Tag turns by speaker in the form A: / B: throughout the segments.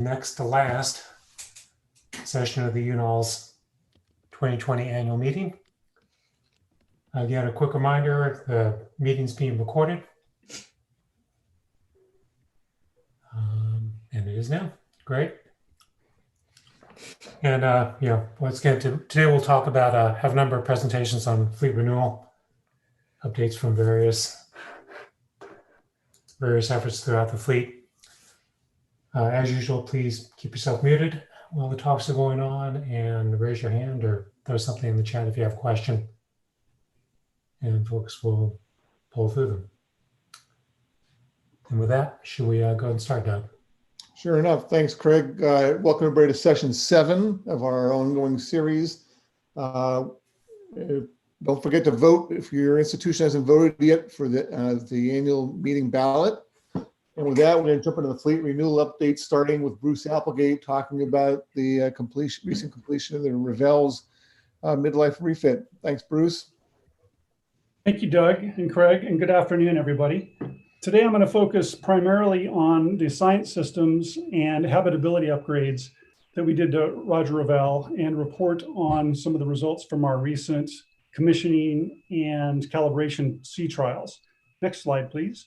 A: Next to last session of the UNOLS 2020 annual meeting. Again, a quick reminder, the meeting's being recorded. And it is now. Great. And let's get to today. We'll talk about have a number of presentations on fleet renewal, updates from various efforts throughout the fleet. As usual, please keep yourself muted while the talks are going on and raise your hand or throw something in the chat if you have a question. And folks will pull through them. And with that, should we go ahead and start, Doug?
B: Sure enough. Thanks, Craig. Welcome everybody to session 7 of our ongoing series. Don't forget to vote if your institution hasn't voted yet for the annual meeting ballot. And with that, we're going to jump into the fleet renewal update, starting with Bruce Applegate talking about the recent completion of the Revelle's midlife refit. Thanks, Bruce.
C: Thank you, Doug and Craig, and good afternoon, everybody. Today, I'm going to focus primarily on the science systems and habitability upgrades that we did to Roger Revelle and report on some of the results from our recent commissioning and calibration sea trials. Next slide, please.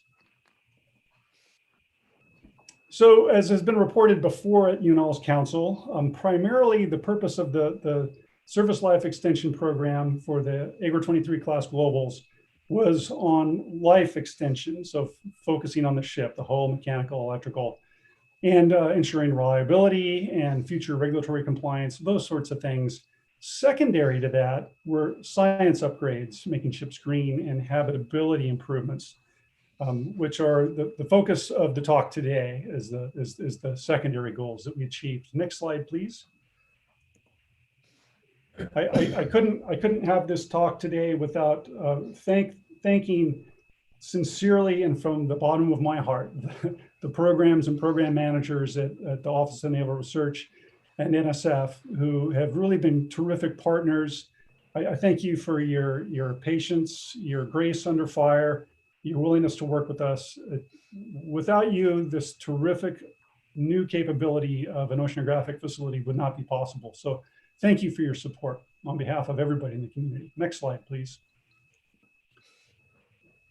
C: So as has been reported before at UNOLS Council, primarily the purpose of the service life extension program for the AGR 23 class globals was on life extension, so focusing on the ship, the hull, mechanical, electrical, and ensuring reliability and future regulatory compliance, those sorts of things. Secondary to that were science upgrades, making ships green, and habitability improvements, which are the focus of the talk today is the secondary goals that we achieved. Next slide, please. I couldn't have this talk today without thanking sincerely and from the bottom of my heart the programs and program managers at the Office of Naval Research and NSF who have really been terrific partners. I thank you for your patience, your grace under fire, your willingness to work with us. Without you, this terrific new capability of an oceanographic facility would not be possible. So thank you for your support on behalf of everybody in the community. Next slide, please.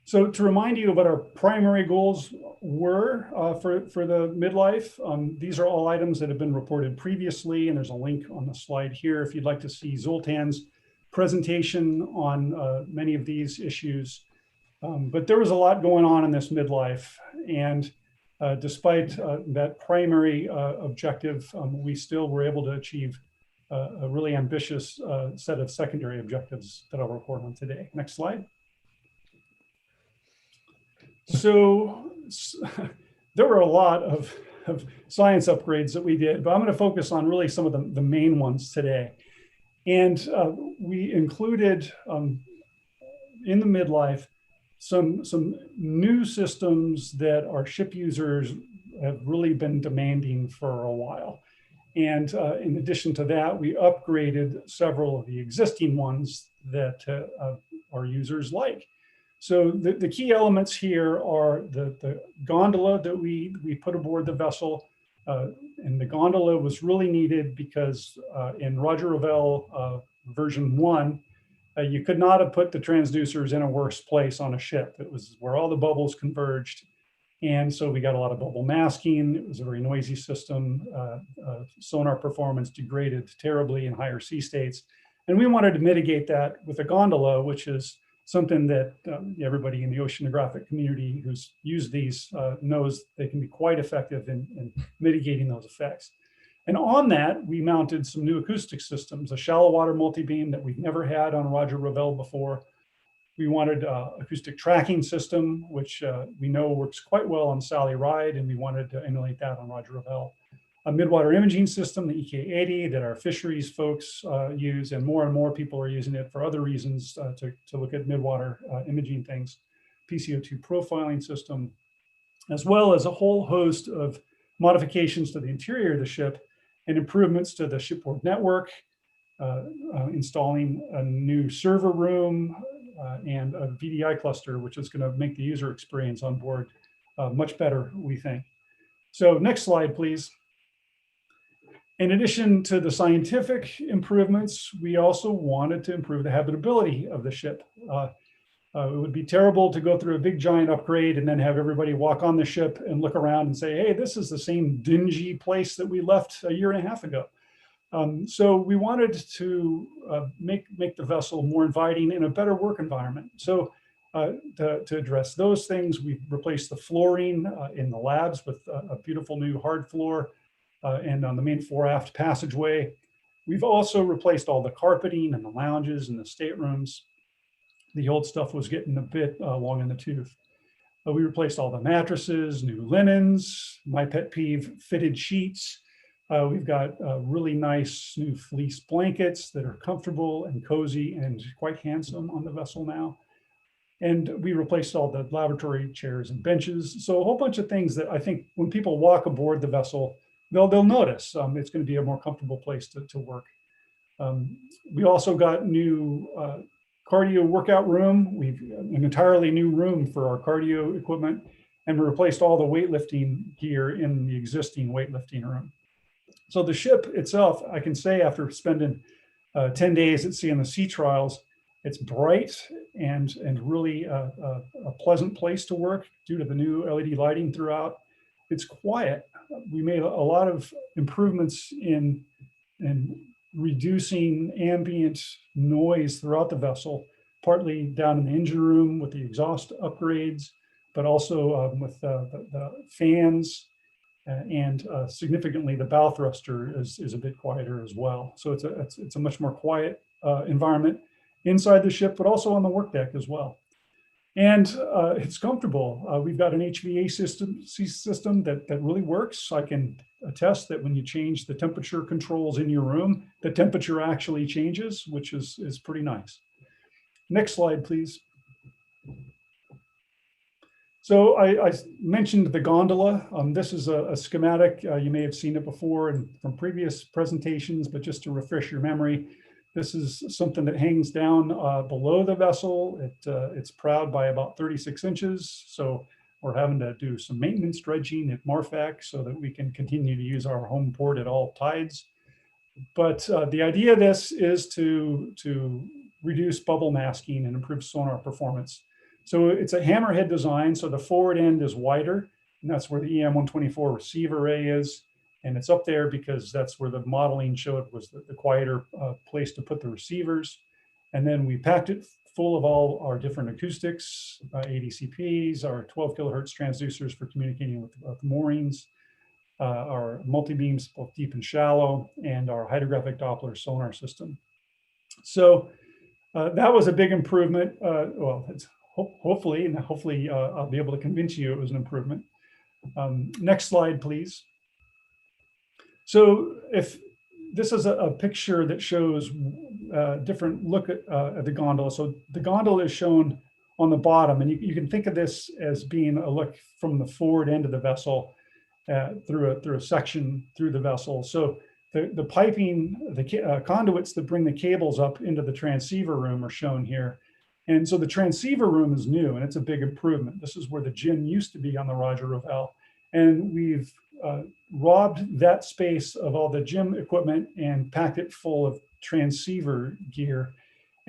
C: So to remind you of what our primary goals were for the midlife, these are all items that have been reported previously, and there's a link on the slide here if you'd like to see Zoltan's presentation on many of these issues. But there was a lot going on in this midlife, and despite that primary objective, we still were able to achieve a really ambitious set of secondary objectives that I'll report on today. Next slide. So there were a lot of science upgrades that we did, but I'm going to focus on really some of the main ones today. And we included in the midlife some new systems that our ship users have really been demanding for a while. And in addition to that, we upgraded several of the existing ones that our users like. So the key elements here are the gondola that we put aboard the vessel. And the gondola was really needed because in Roger Revelle version 1, you could not have put the transducers in a worse place on a ship. It was where all the bubbles converged. And so we got a lot of bubble masking. It was a very noisy system. Sonar performance degraded terribly in higher sea states. And we wanted to mitigate that with a gondola, which is something that everybody in the oceanographic community who's used these knows they can be quite effective in mitigating those effects. And on that, we mounted some new acoustic systems, a shallow water multi-beam that we've never had on Roger Revelle before. We wanted acoustic tracking system, which we know works quite well on Sally Ride, and we wanted to emulate that on Roger Revelle. A midwater imaging system, the EK80, that our fisheries folks use, and more people are using it for other reasons to look at midwater imaging things. PCO2 profiling system, as well as a whole host of modifications to the interior of the ship and improvements to the shipboard network, installing a new server room and a VDI cluster, which is going to make the user experience on board much better, we think. So next slide, please. In addition to the scientific improvements, we also wanted to improve the habitability of the ship. It would be terrible to go through a big giant upgrade and then have everybody walk on the ship and look around and say, hey, this is the same dingy place that we left a year and a half ago. So we wanted to make the vessel more inviting and a better work environment. So to address those things, we replaced the flooring in the labs with a beautiful new hard floor and on the main fore-aft passageway. We've also replaced all the carpeting and the lounges and the staterooms. The old stuff was getting a bit long in the tooth. We replaced all the mattresses, new linens, my pet peeve, fitted sheets. We've got really nice new fleece blankets that are comfortable and cozy and quite handsome on the vessel now. And we replaced all the laboratory chairs and benches. So a whole bunch of things that I think when people walk aboard the vessel, they'll notice it's going to be a more comfortable place to work. We also got new cardio workout room. We've an entirely new room for our cardio equipment, and we replaced all the weightlifting gear in the existing weightlifting room. So the ship itself, I can say after spending 10 days at sea in the sea trials, it's bright and really a pleasant place to work due to the new LED lighting throughout. It's quiet. We made a lot of improvements in reducing ambient noise throughout the vessel, partly down in the engine room with the exhaust upgrades, but also with the fans and significantly the bow thruster is a bit quieter as well. So it's a much more quiet environment inside the ship, but also on the work deck as well. And it's comfortable. We've got an HVAC system that really works. I can attest that when you change the temperature controls in your room, the temperature actually changes, which is pretty nice. Next slide, please. So I mentioned the gondola. This is a schematic. You may have seen it before and from previous presentations, but just to refresh your memory, this is something that hangs down below the vessel. It's proud by about 36 inches. So we're having to do some maintenance dredging at Marfac so that we can continue to use our home port at all tides. But the idea of this is to reduce bubble masking and improve sonar performance. So it's a hammerhead design. So the forward end is wider, and that's where the EM-124 receiver array is. And it's up there because that's where the modeling showed was the quieter place to put the receivers. And then we packed it full of all our different acoustics, ADCPs, our 12 kilohertz transducers for communicating with moorings, our multi-beams, both deep and shallow, and our hydrographic Doppler sonar system. So that was a big improvement. Well, it's hopefully I'll be able to convince you it was an improvement. Next slide, please. So if this is a picture that shows a different look at the gondola. So the gondola is shown on the bottom, and you can think of this as being a look from the forward end of the vessel through a section through the vessel. So the piping, the conduits that bring the cables up into the transceiver room are shown here. And so the transceiver room is new, and it's a big improvement. This is where the gym used to be on the Roger Revelle. And we've robbed that space of all the gym equipment and packed it full of transceiver gear.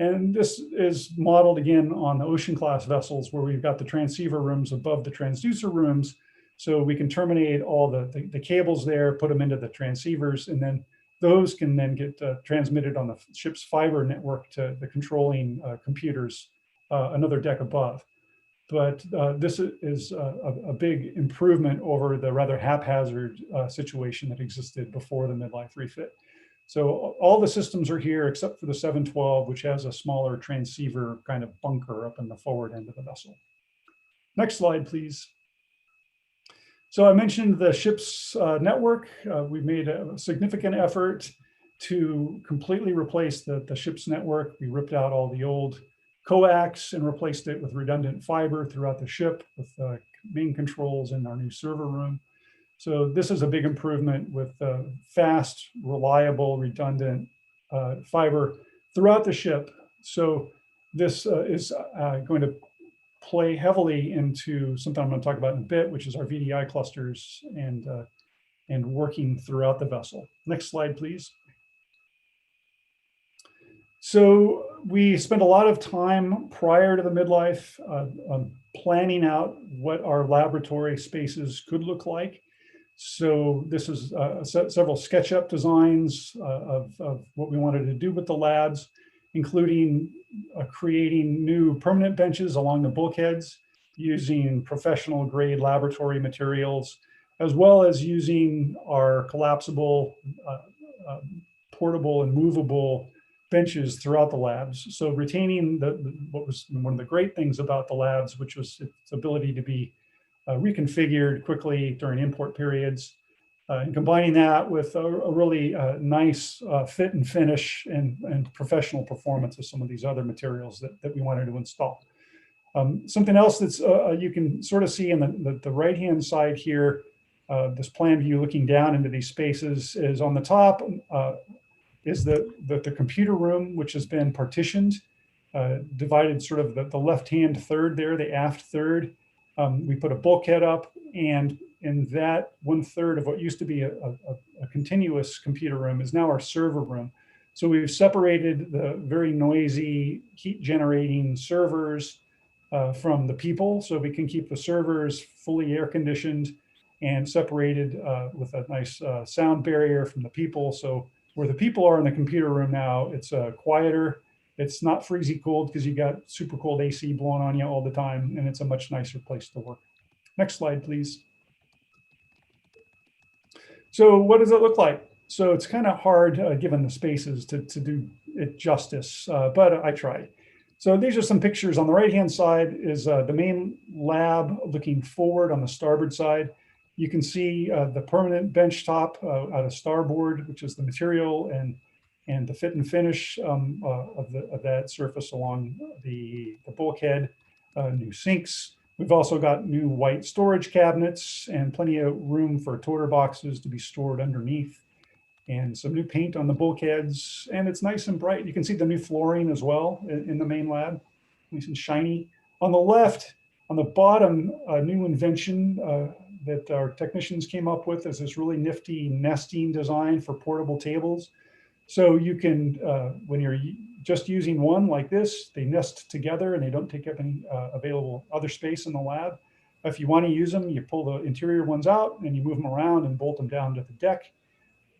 C: And this is modeled again on the ocean class vessels where we've got the transceiver rooms above the transducer rooms. So we can terminate all the cables there, put them into the transceivers, and then those can then get transmitted on the ship's fiber network to the controlling computers another deck above. But this is a big improvement over the rather haphazard situation that existed before the midlife refit. So all the systems are here except for the 712, which has a smaller transceiver kind of bunker up in the forward end of the vessel. Next slide, please. So I mentioned the ship's network. We made a significant effort to completely replace the ship's network. We ripped out all the old coax and replaced it with redundant fiber throughout the ship with main controls in our new server room. So this is a big improvement with fast, reliable, redundant fiber throughout the ship. So this is going to play heavily into something I'm going to talk about in a bit, which is our VDI clusters and and working throughout the vessel. Next slide, please. So we spent a lot of time prior to the midlife planning out what our laboratory spaces could look like. So this is several SketchUp designs of what we wanted to do with the labs, including creating new permanent benches along the bulkheads using professional grade laboratory materials, as well as using our collapsible, portable and movable benches throughout the labs. So retaining what was one of the great things about the labs, which was its ability to be reconfigured quickly during import periods, and combining that with a really nice fit and finish and professional performance of some of these other materials that we wanted to install. Something else that's you can sort of see in the right-hand side here, this plan view looking down into these spaces, is on the top is the computer room, which has been partitioned, divided sort of the left-hand third there, the aft third. We put a bulkhead up, and in that 1/3 of what used to be a continuous computer room is now our server room. So we've separated the very noisy heat generating servers from the people, so we can keep the servers fully air conditioned and separated with a nice sound barrier from the people. So where the people are in the computer room now, it's quieter. It's not freezy cold because you got super cold AC blowing on you all the time, and it's a much nicer place to work. Next slide, please. So what does it look like? So it's kind of hard, given the spaces, to do it justice, but I tried. So these are some pictures. On the right-hand side is the main lab looking forward on the starboard side. You can see the permanent bench top out of starboard, which is the material and the fit and finish of that surface along the bulkhead, new sinks. We've also got new white storage cabinets and plenty of room for toter boxes to be stored underneath, and some new paint on the bulkheads, and it's nice and bright. You can see the new flooring as well in the main lab, nice and shiny. On the left, on the bottom, a new invention that our technicians came up with is this really nifty nesting design for portable tables. So you can, when you're just using one like this, they nest together and they don't take up any available other space in the lab. If you want to use them, you pull the interior ones out and you move them around and bolt them down to the deck.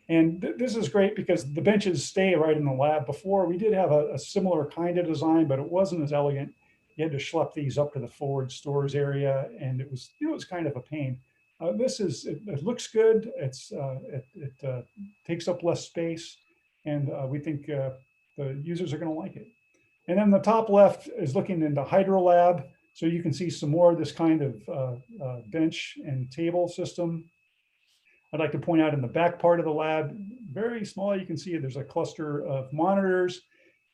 C: And this is great because the benches stay right in the lab. Before, we did have a similar kind of design, but it wasn't as elegant. You had to schlep these up to the forward stores area, and it was kind of a pain. It looks good. It takes up less space, and we think the users are going to like it. And then the top left is looking into HydroLab, so you can see some more of this kind of bench and table system. I'd like to point out in the back part of the lab, very small, you can see there's a cluster of monitors.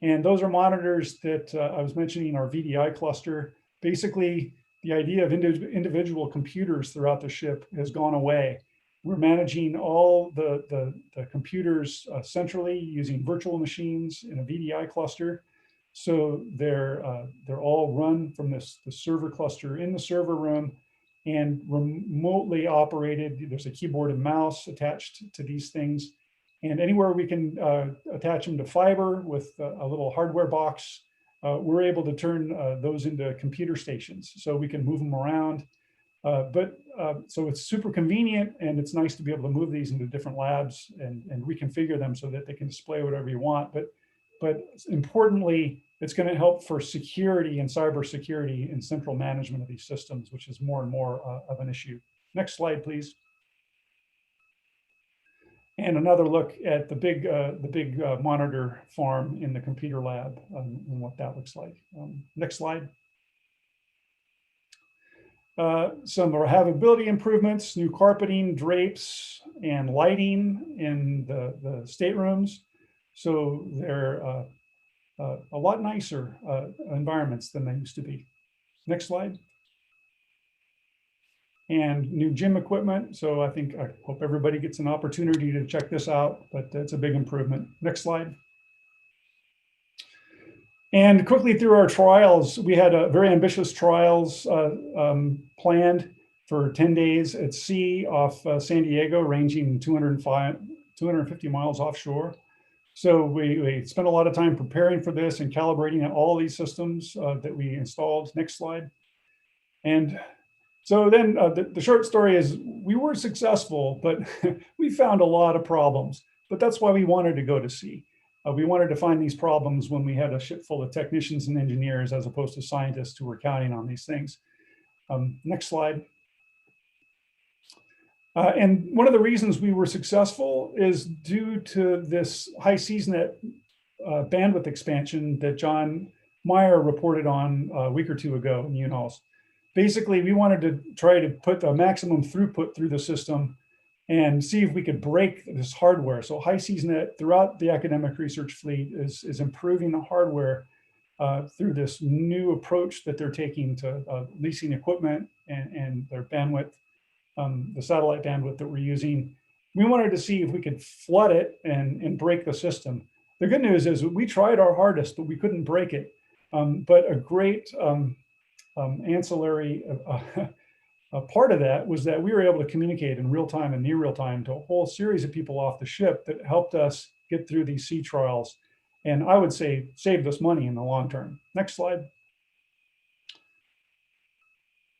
C: And those are monitors that I was mentioning, our VDI cluster. Basically, the idea of individual computers throughout the ship has gone away. We're managing all the computers centrally using virtual machines in a VDI cluster. So they're all run from the server cluster in the server room and remotely operated. There's a keyboard and mouse attached to these things. And anywhere we can attach them to fiber with a little hardware box, we're able to turn those into computer stations. So we can move them around. So it's super convenient, and it's nice to be able to move these into different labs and reconfigure them so that they can display whatever you want. But importantly, it's going to help for security and cybersecurity and central management of these systems, which is more and more of an issue. Next slide, please. And another look at the big monitor farm in the computer lab and what that looks like. Next slide. Some habitability improvements, new carpeting, drapes, and lighting in the staterooms. So they're a lot nicer environments than they used to be. Next slide. And new gym equipment. So I hope everybody gets an opportunity to check this out, but it's a big improvement. Next slide. And quickly through our trials, we had very ambitious trials planned for 10 days at sea off San Diego, ranging 250 miles offshore. So we spent a lot of time preparing for this and calibrating all these systems that we installed. Next slide. And so then the short story is we were successful, but we found a lot of problems. But that's why we wanted to go to sea. We wanted to find these problems when we had a ship full of technicians and engineers as opposed to scientists who were counting on these things. Next slide. And one of the reasons we were successful is due to this high SeasNet bandwidth expansion that John Meyer reported on a week or two ago in UNOLS. Basically, we wanted to try to put the maximum throughput through the system and see if we could break this hardware. So high SeasNet throughout the academic research fleet is improving the hardware through this new approach that they're taking to leasing equipment and their bandwidth, the satellite bandwidth that we're using. We wanted to see if we could flood it and break the system. The good news is we tried our hardest, but we couldn't break it. But a great ancillary part of that was that we were able to communicate in real time and near real time to a whole series of people off the ship that helped us get through these sea trials. And I would say saved us money in the long term. Next slide.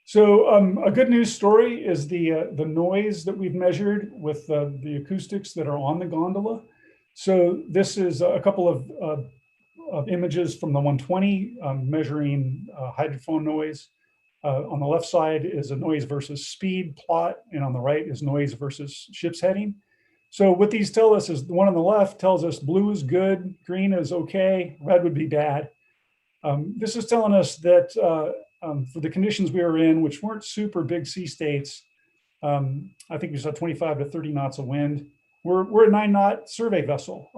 C: So a good news story is the noise that we've measured with the acoustics that are on the gondola. So this is a couple of images from the 120 measuring hydrophone noise. On the left side is a noise versus speed plot, and on the right is noise versus ship's heading. So what these tell us is the one on the left tells us blue is good, green is okay, red would be bad. This is telling us that for the conditions we were in, which weren't super big sea states, I think we saw 25 to 30 knots of wind. We're a 9-knot survey vessel,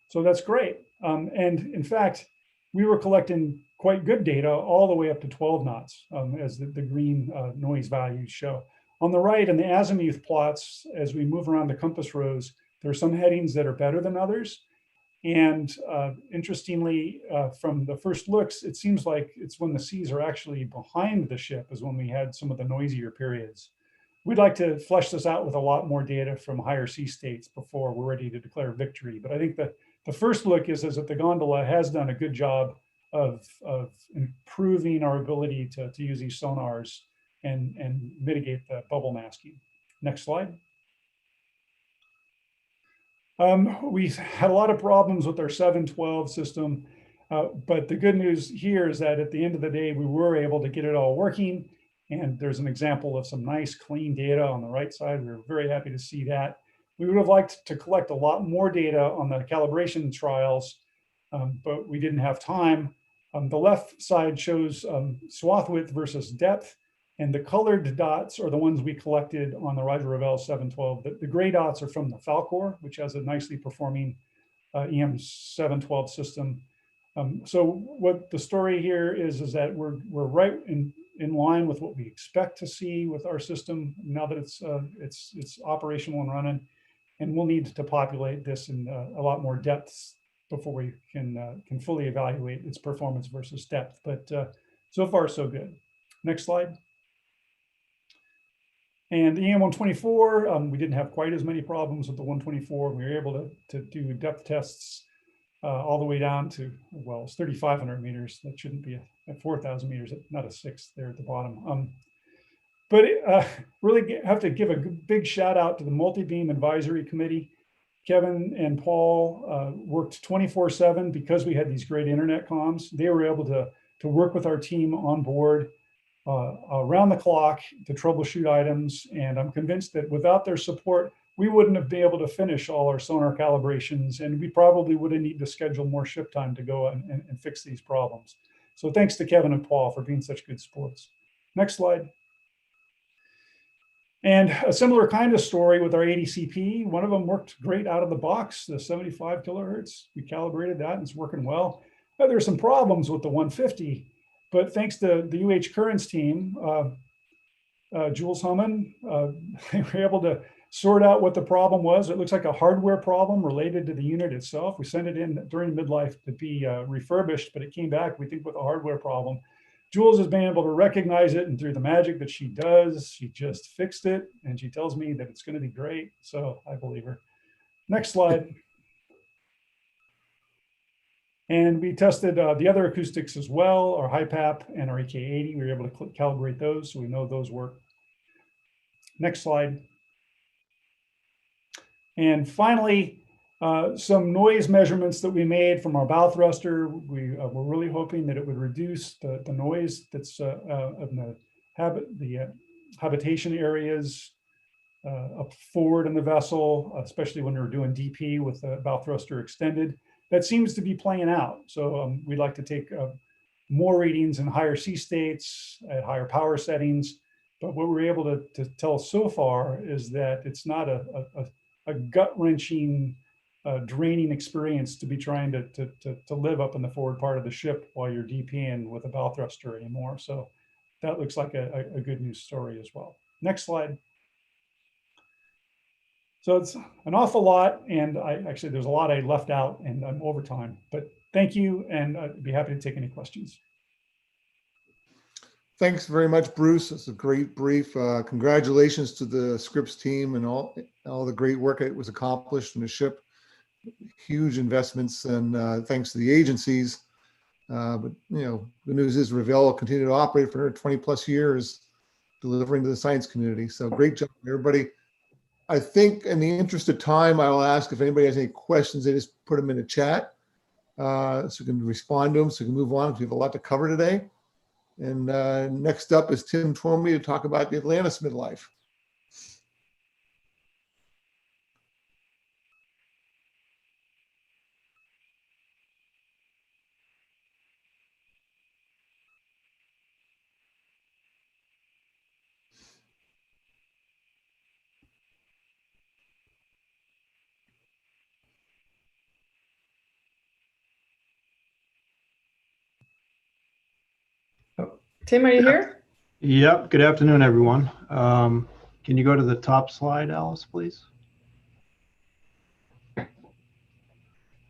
C: so that's great. And in fact, we were collecting quite good data all the way up to 12 knots, as the green noise values show. On the right, in the azimuth plots, as we move around the compass rose, there are some headings that are better than others. And interestingly, from the first looks, it seems like it's when the seas are actually behind the ship is when we had some of the noisier periods. We'd like to flesh this out with a lot more data from higher sea states before we're ready to declare victory. But I think that the first look is that the gondola has done a good job of improving our ability to use these sonars and mitigate the bubble masking. Next slide. We had a lot of problems with our 712 system, but the good news here is that at the end of the day, we were able to get it all working. And there's an example of some nice clean data on the right side. We were very happy to see that. We would have liked to collect a lot more data on the calibration trials, but we didn't have time. The left side shows swath width versus depth, and the colored dots are the ones we collected on the Roger Revelle 712. The gray dots are from the Falcor, which has a nicely performing EM 712 system. So what the story here is that we're right in line with what we expect to see with our system now that it's operational and running, and we'll need to populate this in a lot more depths before we can fully evaluate its performance versus depth. But so far, so good. Next slide. And the EM124, we didn't have quite as many problems with the 124. We were able to do depth tests all the way down to, well, it's 3,500 meters. That shouldn't be at 4,000 meters, not a 6 there at the bottom. But really have to give a big shout out to the Multi-Beam Advisory Committee. Kevin and Paul worked 24/7 because we had these great internet comms. They were able to work with our team on board around the clock to troubleshoot items. And I'm convinced that without their support, we wouldn't have been able to finish all our sonar calibrations, and we probably would have needed to schedule more ship time to go and fix these problems. So thanks to Kevin and Paul for being such good sports. Next slide. And a similar kind of story with our ADCP. One of them worked great out of the box, the 75 kilohertz. We calibrated that and it's working well. There are some problems with the 150, but thanks to the UH Currents team, Jules Humman, they were able to sort out what the problem was. It looks like a hardware problem related to the unit itself. We sent it in during midlife to be refurbished, but it came back, we think, with a hardware problem. Jules has been able to recognize it, and through the magic that she does, she just fixed it, and she tells me that it's going to be great. So I believe her. Next slide. And we tested the other acoustics as well, our HiPAP and our EK80. We were able to calibrate those, so we know those work. Next slide. And finally, some noise measurements that we made from our bow thruster. We were really hoping that it would reduce the noise that's in the habitation areas up forward in the vessel, especially when we were doing DP with the bow thruster extended. That seems to be playing out. So we'd like to take more readings in higher sea states at higher power settings. But what we're able to tell so far is that it's not a gut-wrenching, draining experience to be trying to live up in the forward part of the ship while you're DPing with a bow thruster anymore. So that looks like a good news story as well. Next slide. So it's an awful lot, and actually there's a lot I left out, and I'm over time. But thank you, and I'd be happy to take any questions.
B: Thanks very much, Bruce. It's a great brief. Congratulations to the Scripps team and all the great work that was accomplished in the ship. Huge investments, and thanks to the agencies. But you know, the news is Revelle will continue to operate for 20 plus years, delivering to the science community. So great job, everybody. I think in the interest of time, I'll ask if anybody has any questions, they just put them in the chat so we can respond to them, so we can move on, because we have a lot to cover today. And next up is Tim Twomey to talk about the Atlantis Midlife.
D: Tim, are you here?
E: Yep. Good afternoon, everyone. Can you go to the top slide, Alice, please?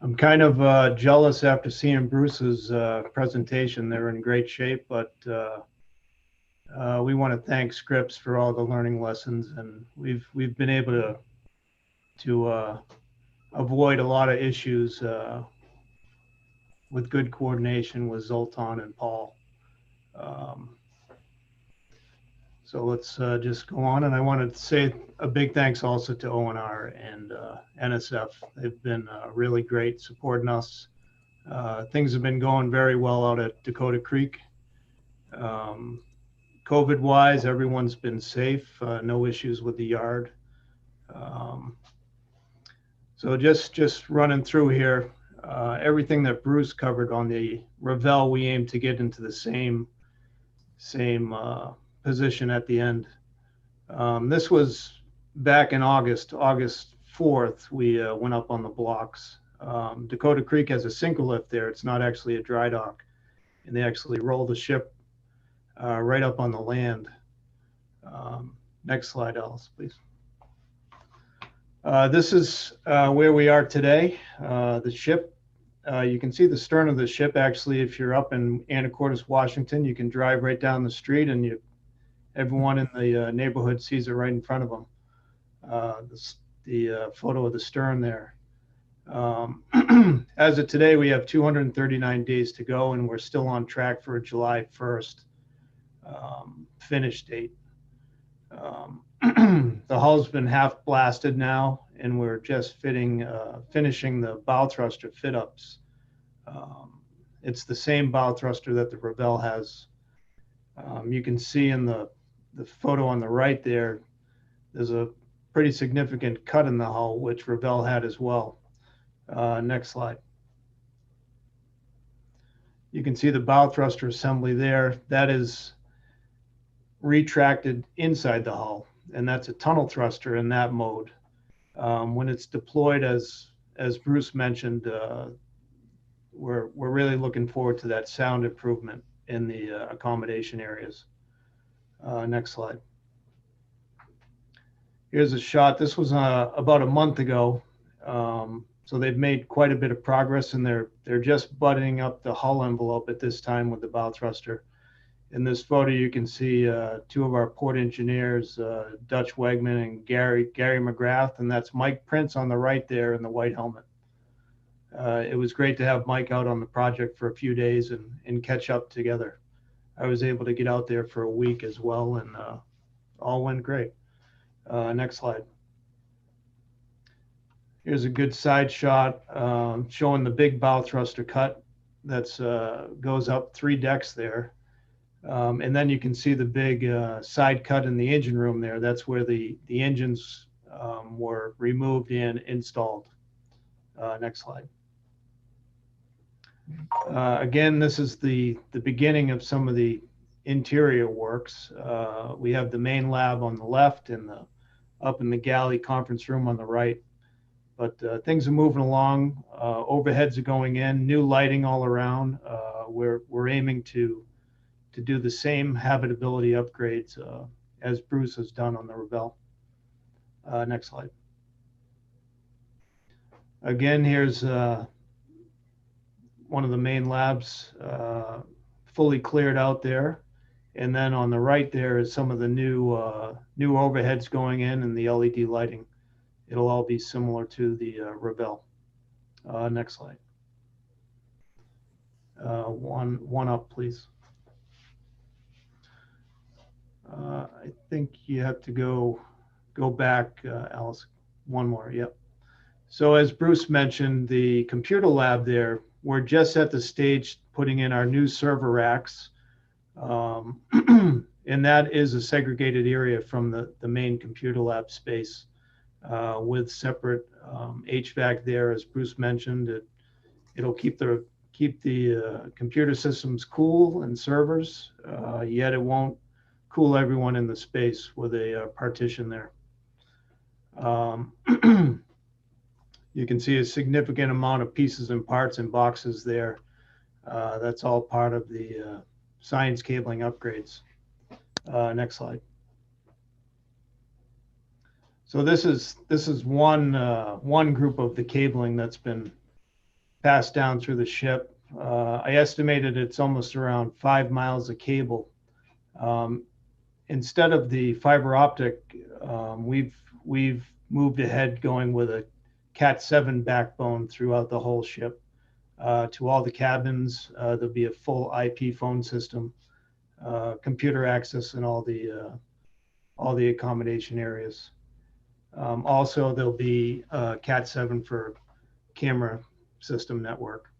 E: I'm kind of jealous after seeing Bruce's presentation. They're in great shape, but we want to thank Scripps for all the learning lessons, and we've been able to avoid a lot of issues with good coordination with Zoltan and Paul. So let's just go on. And I wanted to say a big thanks also to ONR and NSF. They've been really great supporting us. Things have been going very well out at Dakota Creek. COVID-wise, everyone's been safe. No issues with the yard. So just running through here, everything that Bruce covered on the Revelle, we aim to get into the same position at the end. This was back in August 4th, we went up on the blocks. Dakota Creek has a single lift there. It's not actually a dry dock. And they actually roll the ship right up on the land. Next slide, Alice, please. This is where we are today. The ship, you can see the stern of the ship. Actually, if you're up in Anacortes, Washington, you can drive right down the street and everyone in the neighborhood sees it right in front of them. The photo of the stern there. As of today, we have 239 days to go, and we're still on track for a July 1st finish date. The hull's been half blasted now, and we're just finishing the bow thruster fit-ups. It's the same bow thruster that the Revelle has. You can see in the photo on the right there's a pretty significant cut in the hull, which Revelle had as well. Next slide. You can see the bow thruster assembly there. That is retracted inside the hull, and that's a tunnel thruster in that mode. When it's deployed, as Bruce mentioned, we're really looking forward to that sound improvement in the accommodation areas. Next slide. Here's a shot. This was about a month ago. So they've made quite a bit of progress, and they're just buttoning up the hull envelope at this time with the bow thruster. In this photo, you can see two of our port engineers, Dutch Wegman and Gary McGrath, and that's Mike Prince on the right there in the white helmet. It was great to have Mike out on the project for a few days and catch up together. I was able to get out there for a week as well, and all went great. Next slide. Here's a good side shot showing the big bow thruster cut that's goes up 3 decks there. And then you can see the big side cut in the engine room there. That's where the engines were removed and installed. Next slide. Again, this is the beginning of some of the interior works. We have the main lab on the left and up in the galley conference room on the right. But things are moving along. Overheads are going in, new lighting all around. We're aiming to do the same habitability upgrades as Bruce has done on the Revelle. Next slide. Again, here's one of the main labs fully cleared out there. And then on the right there is some of the new overheads going in and the LED lighting. It'll all be similar to the Revelle. Next slide. One up, please. I think you have to go back, Alice. One more, yep. So as Bruce mentioned, the computer lab there, we're just at the stage putting in our new server racks. And that is a segregated area from the main computer lab space with separate HVAC there, as Bruce mentioned. It'll keep the computer systems cool and servers, yet it won't cool everyone in the space with a partition there. You can see a significant amount of pieces and parts and boxes there. That's all part of the science cabling upgrades. Next slide. So this is one group of the cabling that's been passed down through the ship. I estimated it's almost around 5 miles of cable. Instead of the fiber optic, we've moved ahead going with a Cat7 backbone throughout the whole ship. To all the cabins, there'll be a full IP phone system, computer access, and all the accommodation areas. Also, there'll be Cat7 for camera system network.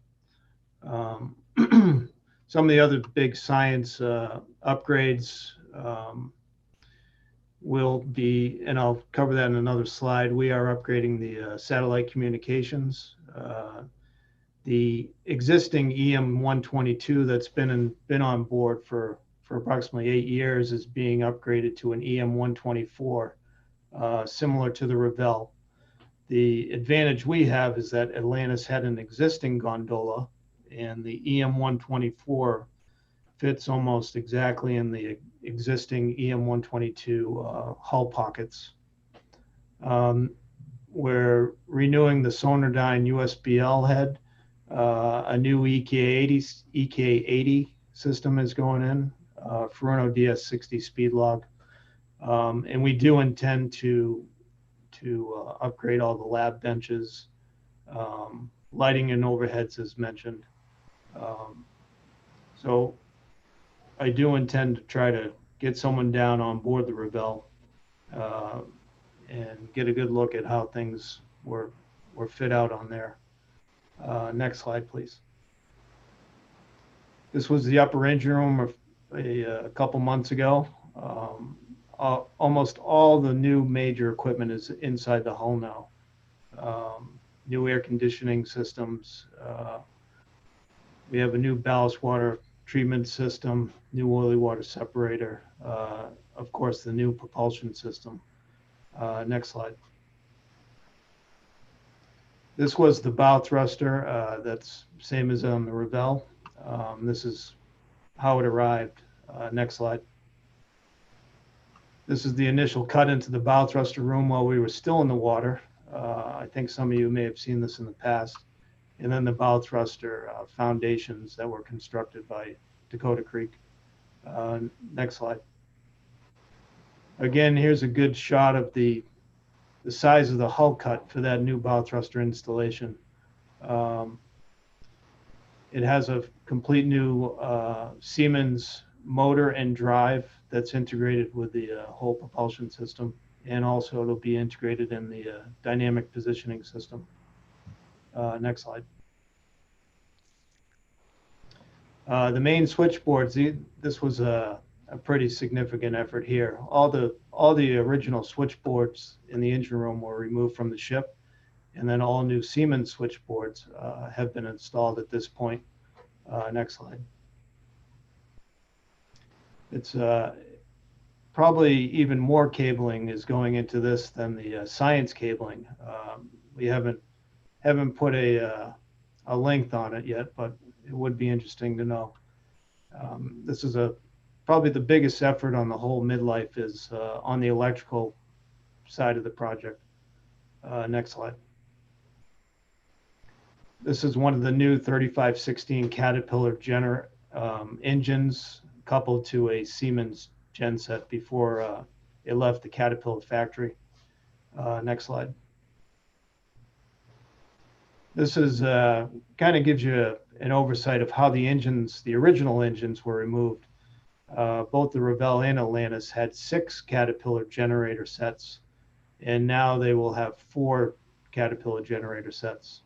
E: Some of the other big science upgrades will be, and I'll cover that in another slide. We are upgrading the satellite communications. The existing EM-122 that's been on board for approximately 8 years is being upgraded to an EM-124, similar to the Revelle. The advantage we have is that Atlantis had an existing gondola, and the EM-124 fits almost exactly in the existing EM-122 hull pockets. We're renewing the Sonardyne USBL head. A new EK80 system is going in, Furuno DS60 speed log. And we do intend to upgrade all the lab benches, lighting and overheads as mentioned. So I do intend to try to get someone down on board the Revelle and get a good look at how things were fit out on there. Next slide, please. This was the upper engine room a couple months ago. Almost all the new major equipment is inside the hull now. New air conditioning systems. We have a new ballast water treatment system, new oily water separator, of course, the new propulsion system. Next slide. This was the bow thruster. That's same as on the Revelle. This is how it arrived. Next slide. This is the initial cut into the bow thruster room while we were still in the water. I think some of you may have seen this in the past. And then the bow thruster foundations that were constructed by Dakota Creek. Next slide. Again, here's a good shot of the size of the hull cut for that new bow thruster installation. It has a complete new Siemens motor and drive that's integrated with the whole propulsion system, and also it'll be integrated in the dynamic positioning system. Next slide. The main switchboards, this was a pretty significant effort here. All the original switchboards in the engine room were removed from the ship, and then all new Siemens switchboards have been installed at this point. Next slide. It's probably even more cabling is going into this than the science cabling. We haven't put a length on it yet, but it would be interesting to know. This is probably the biggest effort on the whole Midlife is on the electrical side of the project. Next slide. This is one of the new 3516 Caterpillar engines coupled to a Siemens genset before it left the Caterpillar factory. Next slide. This is kind of gives you an oversight of how the original engines were removed. Both the Revelle and Atlantis had 6 Caterpillar generator sets, and now they will have 4 Caterpillar generator sets.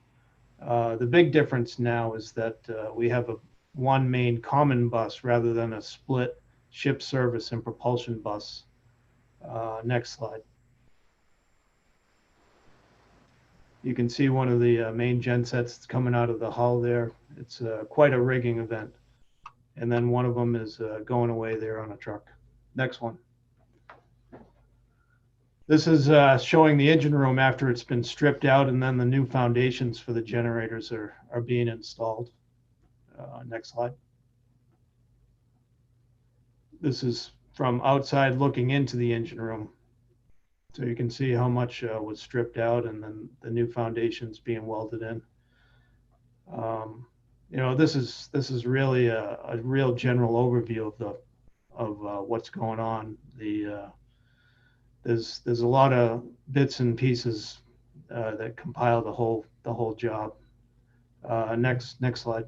E: The big difference now is that we have one main common bus rather than a split ship service and propulsion bus. Next slide. You can see one of the main gensets coming out of the hull there. It's quite a rigging event. And then one of them is going away there on a truck. Next one. This is showing the engine room after it's been stripped out, and then the new foundations for the generators are being installed. Next slide. This is from outside looking into the engine room. So you can see how much was stripped out, and then the new foundations being welded in. You know, this is really a real general overview of what's going on. There's a lot of bits and pieces that compile the whole job. Next slide.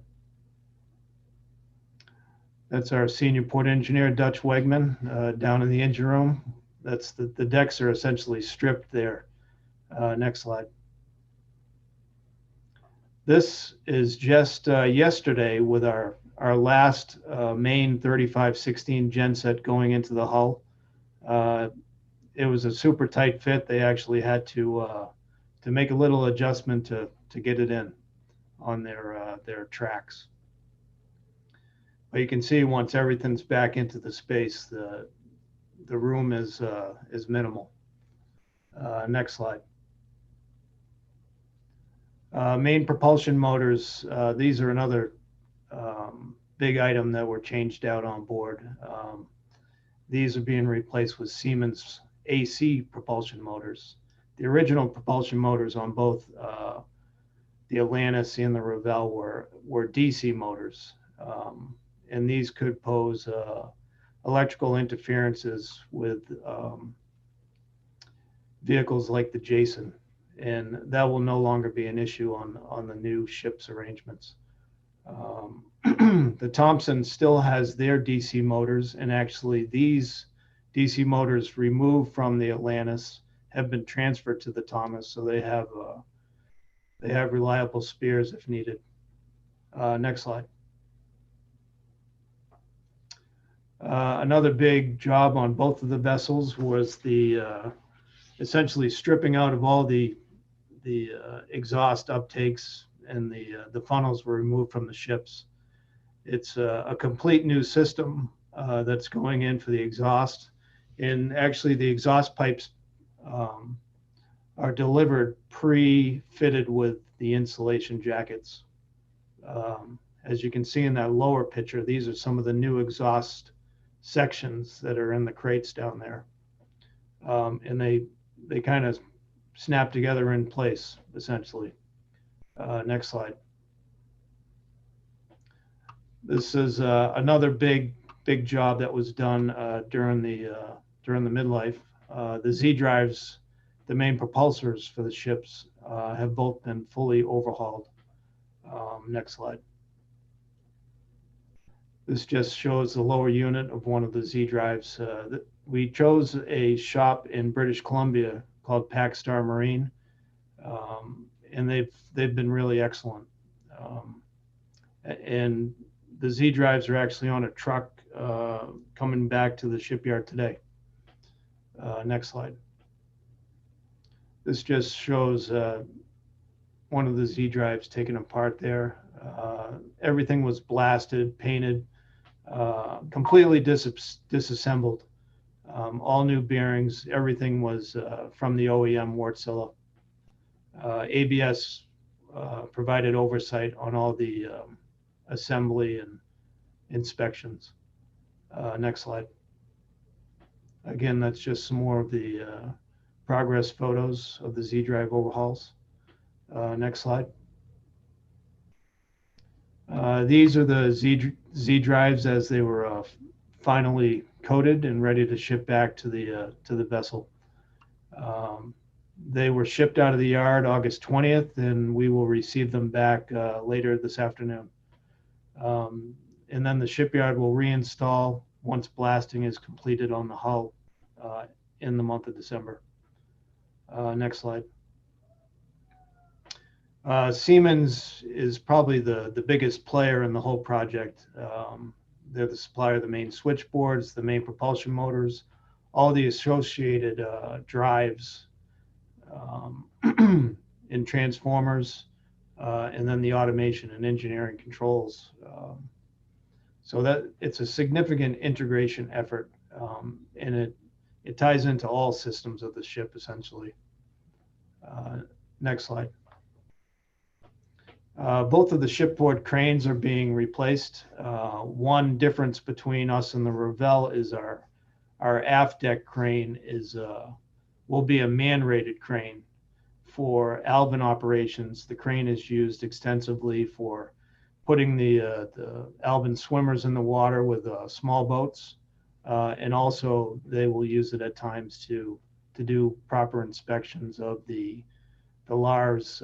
E: That's our senior port engineer, Dutch Wegman, down in the engine room. That's the decks are essentially stripped there. Next slide. This is just yesterday with our last main 3516 genset going into the hull. It was a super tight fit. They actually had to make a little adjustment to get it in on their tracks. But you can see once everything's back into the space, the room is minimal. Next slide. Main propulsion motors. These are another big item that were changed out on board. These are being replaced with Siemens AC propulsion motors. The original propulsion motors on both the Atlantis and the Revelle were DC motors, and these could pose electrical interferences with vehicles like the Jason, and that will no longer be an issue on the new ship's arrangements. The Thompson still has their DC motors, and actually these DC motors removed from the Atlantis have been transferred to the Thomas, so they have reliable spares if needed. Next slide. Another big job on both of the vessels was the essentially stripping out of all the exhaust uptakes, and the funnels were removed from the ships. It's a complete new system that's going in for the exhaust, and actually the exhaust pipes are delivered pre-fitted with the insulation jackets. As you can see in that lower picture, these are some of the new exhaust sections that are in the crates down there, and they kind of snap together in place essentially. Next slide. This is another big big job that was done during the Midlife. The Z drives, the main propulsors for the ships, have both been fully overhauled. Next slide. This just shows the lower unit of one of the Z drives. We chose a shop in British Columbia called Packstar Marine, and they've been really excellent. And the Z drives are actually on a truck coming back to the shipyard today. Next slide. This just shows one of the Z drives taken apart there. Everything was blasted, painted, completely disassembled. All new bearings, everything was from the OEM Wärtsilä. ABS provided oversight on all the assembly and inspections. Next slide. Again, that's just some more of the progress photos of the Z drive overhauls. Next slide. These are the Z drives as they were finally coated and ready to ship back to the vessel. They were shipped out of the yard August 20th, and we will receive them back later this afternoon. And then the shipyard will reinstall once blasting is completed on the hull in the month of December. Next slide. Siemens is probably the biggest player in the whole project. They're the supplier of the main switchboards, the main propulsion motors, all the associated drives and transformers, and then the automation and engineering controls. So that it's a significant integration effort, and it ties into all systems of the ship essentially. Next slide. Both of the shipboard cranes are being replaced. One difference between us and the Revelle is our aft deck crane will be a man-rated crane. For ALVIN operations, the crane is used extensively for putting the ALVIN swimmers in the water with small boats, and also they will use it at times to do proper inspections of the LARS,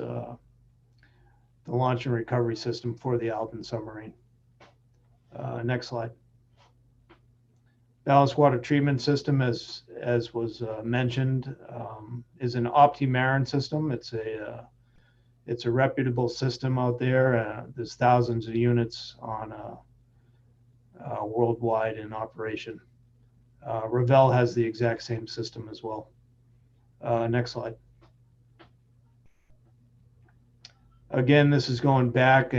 E: the launch and recovery system for the ALVIN submarine. Next slide. Ballast water treatment system, as was mentioned, is an OptiMarin system. It's a reputable system out there. There's thousands of units on worldwide in operation. Revelle has the exact same system as well. Next slide. Again, this is going back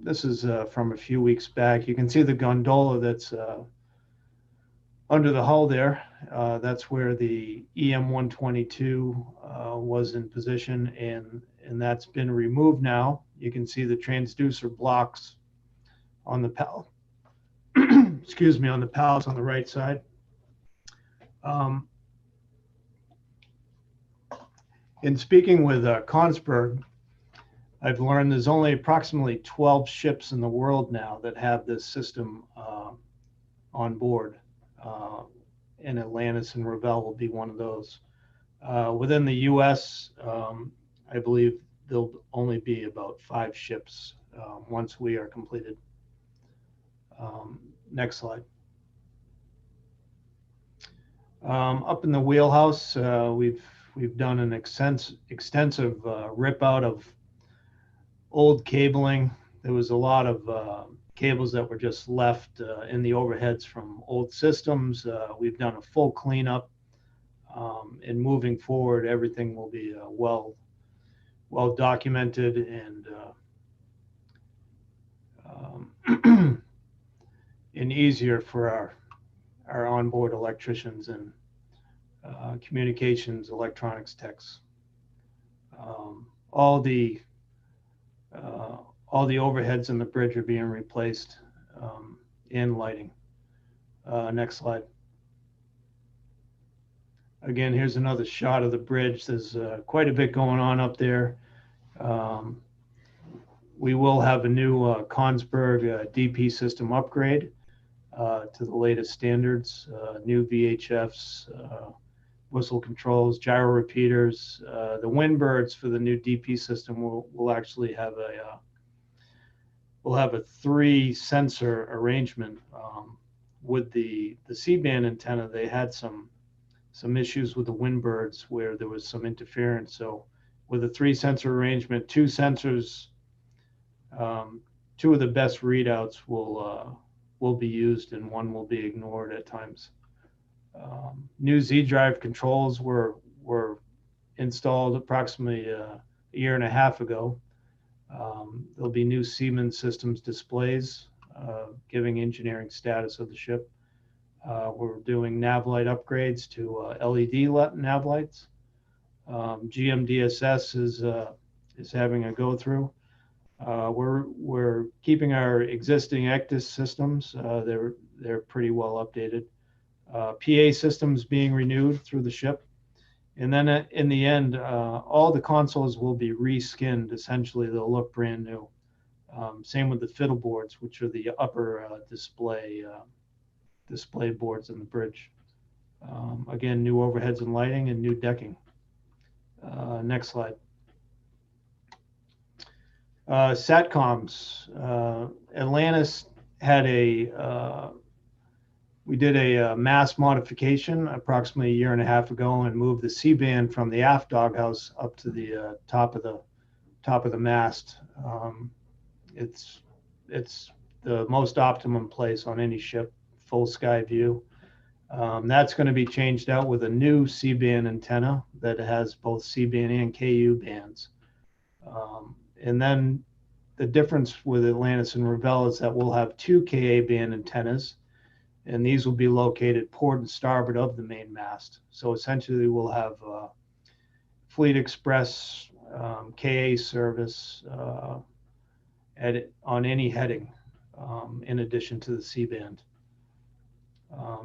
E: this is from a few weeks back. You can see the gondola that's under the hull there. That's where the EM-122 was in position, and that's been removed now. You can see the transducer blocks on the excuse me, on the pallets on the right side. In speaking with Kongsberg, I've learned there's only approximately 12 ships in the world now that have this system on board. And Atlantis and Revelle will be one of those. Within the US, I believe there'll only be about 5 ships once we are completed. Next slide. Up in the wheelhouse, we've done an extensive rip out of old cabling. There was a lot of cables that were just left in the overheads from old systems. We've done a full cleanup, and moving forward, everything will be well documented and easier for our onboard electricians and communications electronics techs. All the overheads in the bridge are being replaced, and lighting. Next slide. Again, here's another shot of the bridge. There's quite a bit going on up there. We will have a new Kongsberg DP system upgrade. to the latest standards, new VHFs, whistle controls, gyro repeaters. The windbirds for the new DP system will actually have a 3 sensor arrangement. With the C-band antenna, they had some issues with the windbirds where there was some interference. So with a 3 sensor arrangement, 2 sensors, 2 of the best readouts will be used and 1 will be ignored at times. New Z drive controls were installed approximately a year and a half ago. There'll be new Siemens systems displays giving engineering status of the ship. We're doing nav light upgrades to LED nav lights. GMDSS is having a go through. We're keeping our existing ECDIS systems. They're pretty well updated. PA systems being renewed through the ship. And then in the end, all the consoles will be reskinned. Essentially, they'll look brand new. Same with the fiddle boards, which are the upper display boards in the bridge. Again, new overheads and lighting and new decking. Next slide. Satcoms. Atlantis had we did a mass modification approximately a year and a half ago and moved the C-band from the aft doghouse up to the top of the mast. It's the most optimum place on any ship, full sky view. That's going to be changed out with a new C-band antenna that has both C-band and KU bands. And then the difference with Atlantis and Revelle is that we'll have 2 Ka band antennas, and these will be located port and starboard of the main mast. So essentially we'll have Fleet Express Ka service on any heading in addition to the C-band.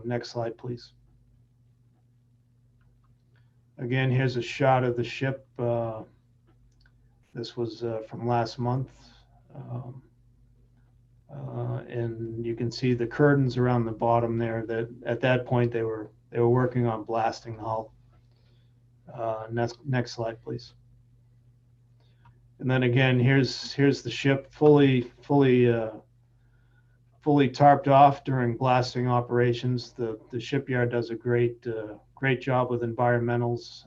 E: Next slide, please. Again, here's a shot of the ship. This was from last month. And you can see the curtains around the bottom there that at that point they were working on blasting the hull. Next slide, please. And then again, here's the ship fully tarped off during blasting operations. The shipyard does a great job with environmentals,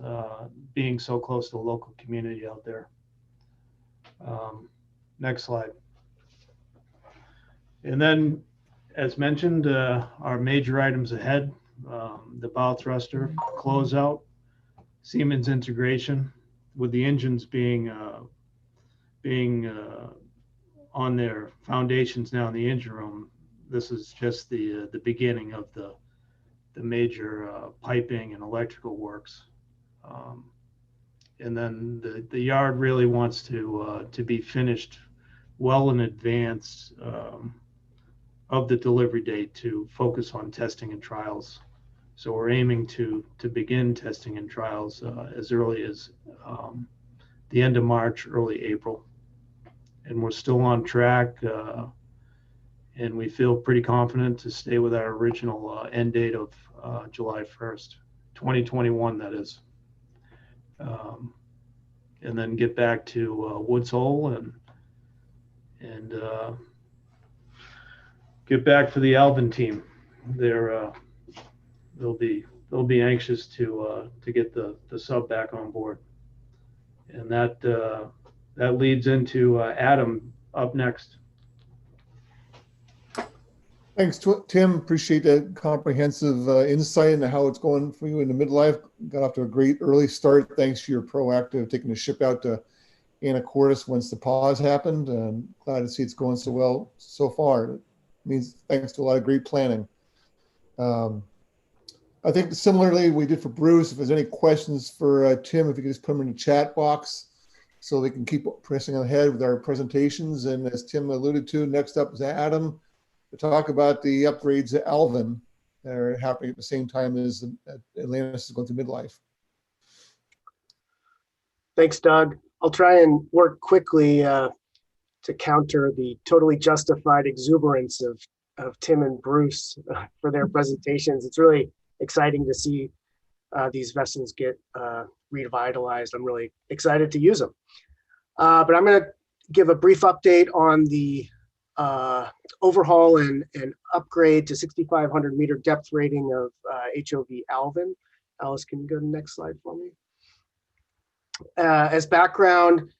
E: being so close to the local community out there. Next slide. And then, as mentioned, our major items ahead, the bow thruster closeout, Siemens integration, with the engines being on their foundations now in the engine room. This is just the beginning of the major piping and electrical works. And then the yard really wants to be finished well in advance of the delivery date to focus on testing and trials. So we're aiming to begin testing and trials as early as the end of March, early April. And we're still on track, and we feel pretty confident to stay with our original end date of July 1st, 2021, that is. And then get back to Woods Hole and get back for the ALVIN team. They'll be anxious to get the sub back on board, and that leads into Adam up next.
B: Thanks, Tim. Appreciate that comprehensive insight into how it's going for you in the midlife. Got off to a great early start. Thanks to your proactive taking the ship out to Anacortes once the pause happened. And glad to see it's going so well so far. It means thanks to a lot of great planning. I think similarly we did for Bruce. If there's any questions for Tim, if you could just put them in the chat box so they can keep pressing ahead with our presentations. And as Tim alluded to, next up is Adam to talk about the upgrades at ALVIN that are happening at the same time as Atlantis is going through midlife.
D: Thanks, Doug. I'll try and work quickly to counter the totally justified exuberance of Tim and Bruce for their presentations. It's really exciting to see these vessels get revitalized. I'm really excited to use them. But I'm going to give a brief update on the overhaul and upgrade to 6,500 meter depth rating of HOV ALVIN. Alice, can you go to the next slide for me? As background,